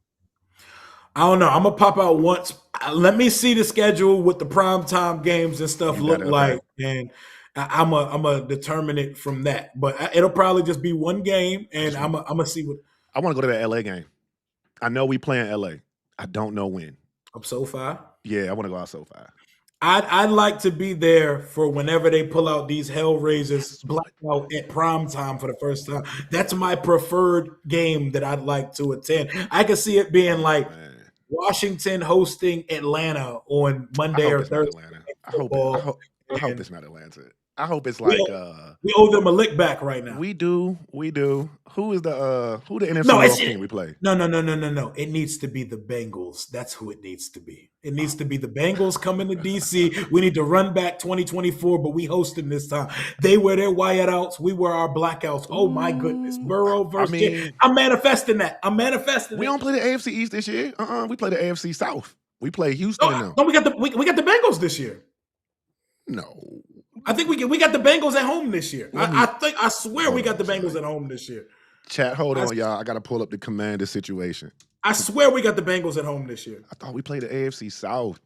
I don't know. I'm gonna pop out once. Let me see the schedule with the primetime games and stuff like, and I'm a determine it from that. But it'll probably just be one game, and I'm gonna see what. I want to go to the LA game. I know we play in LA. I don't know when. Up SoFi? Yeah, I want to go out SoFi. I'd like to be there for whenever they pull out these Hellraisers blackout at prime time for the first time. That's my preferred game that I'd like to attend. I could see it being like Washington hosting Atlanta on Monday or Thursday. I hope it's not Atlanta. I hope it's like we owe them a lick back right now. We do. Who the NFC North team we play? No. It needs to be the Bengals. That's who it needs to be. It needs to be the Bengals coming to DC. We need to run back 2024, but we host them this time. They wear their whiteouts. We wear our blackouts. Oh my goodness. Burrow versus I'm manifesting that. We don't play the AFC East this year. We play the AFC South. We play Houston now. No, we got the Bengals this year. No. I think we got the Bengals at home this year. I swear we got the Bengals at home this year. Chat, hold on, y'all. I got to pull up the Commander situation. I swear we got the Bengals at home this year. I thought we played the AFC South.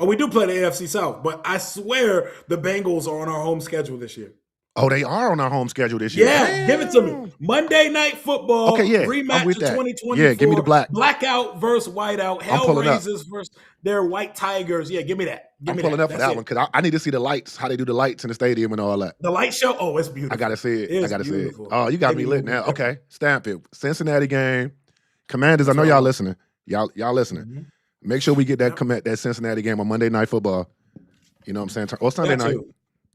Oh, we do play the AFC South, but I swear the Bengals are on our home schedule this year. Oh, they are on our home schedule this year. Yeah, damn. Give it to me. Monday Night Football. Okay, yeah. Rematch of 2024. Yeah, give me the blackout versus whiteout. Hellraisers versus their White Tigers. Yeah, give me that. I'm pulling up for that one because I need to see the lights, how they do the lights in the stadium and all that. The light show? Oh, it's beautiful. I got to see it. Oh, you got me lit now. Okay, stamp it. Cincinnati game. Commanders, I know y'all listening. Y'all listening. Mm-hmm. Make sure we get that Cincinnati game on Monday Night Football. You know what I'm saying? Or Sunday night.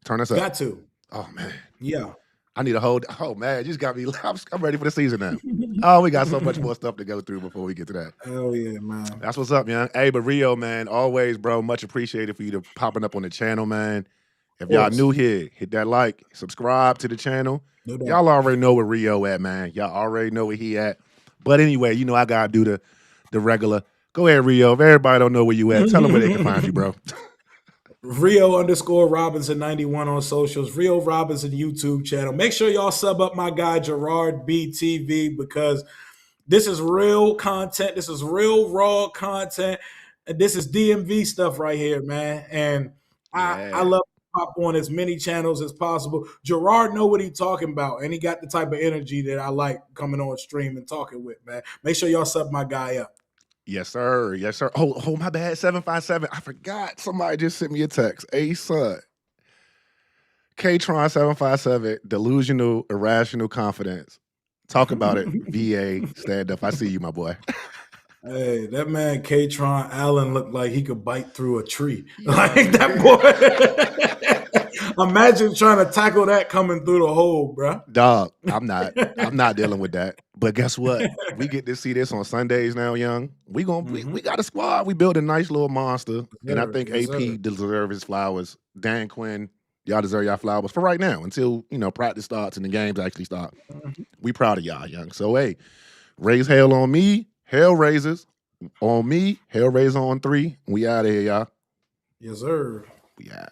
Turn us up. Got to. Oh, man. Yeah. I need a hold. Oh, man. You just got me. I'm ready for the season now. Oh, we got so much more stuff to go through before we get to that. Hell yeah, man. That's what's up, man. Hey, but Rio, man, always, bro, much appreciated for you to popping up on the channel, man. If y'all new here, hit that like, subscribe to the channel. No doubt. Y'all already know where Rio at, man. Y'all already know where he at. But anyway, you know I got to do the regular. Go ahead, Rio. If everybody don't know where you at, tell them where they can find you, bro. Rio_Robinson91 on socials, Rio Robinson YouTube channel. Make sure y'all sub up my guy Gerard BTV because this is real content. This is real raw content. This is DMV stuff right here, man. And I love to pop on as many channels as possible. Gerard know what he's talking about, and he got the type of energy that I like coming on stream and talking with, man. Make sure y'all sub my guy up. Yes, sir. Yes, sir. Oh, my bad. 757. I forgot. Somebody just sent me a text. Hey, son. Kaytron 757. Delusional, irrational confidence. Talk about it. VA, stand up. I see you, my boy. Hey, that man Kaytron Allen looked like he could bite through a tree. Like that boy. Imagine trying to tackle that coming through the hole, bro. Dog, I'm not dealing with that. But guess what? We get to see this on Sundays now, young. We got a squad. We built a nice little monster. And I think AP deserves his flowers. Dan Quinn, Y'all deserve y'all flowers for right now until, practice starts and the games actually start. We proud of y'all, young. So, hey, raise hell on me, hell raises on me, hell raise on 3. We out of here, y'all. Yes, sir. We out.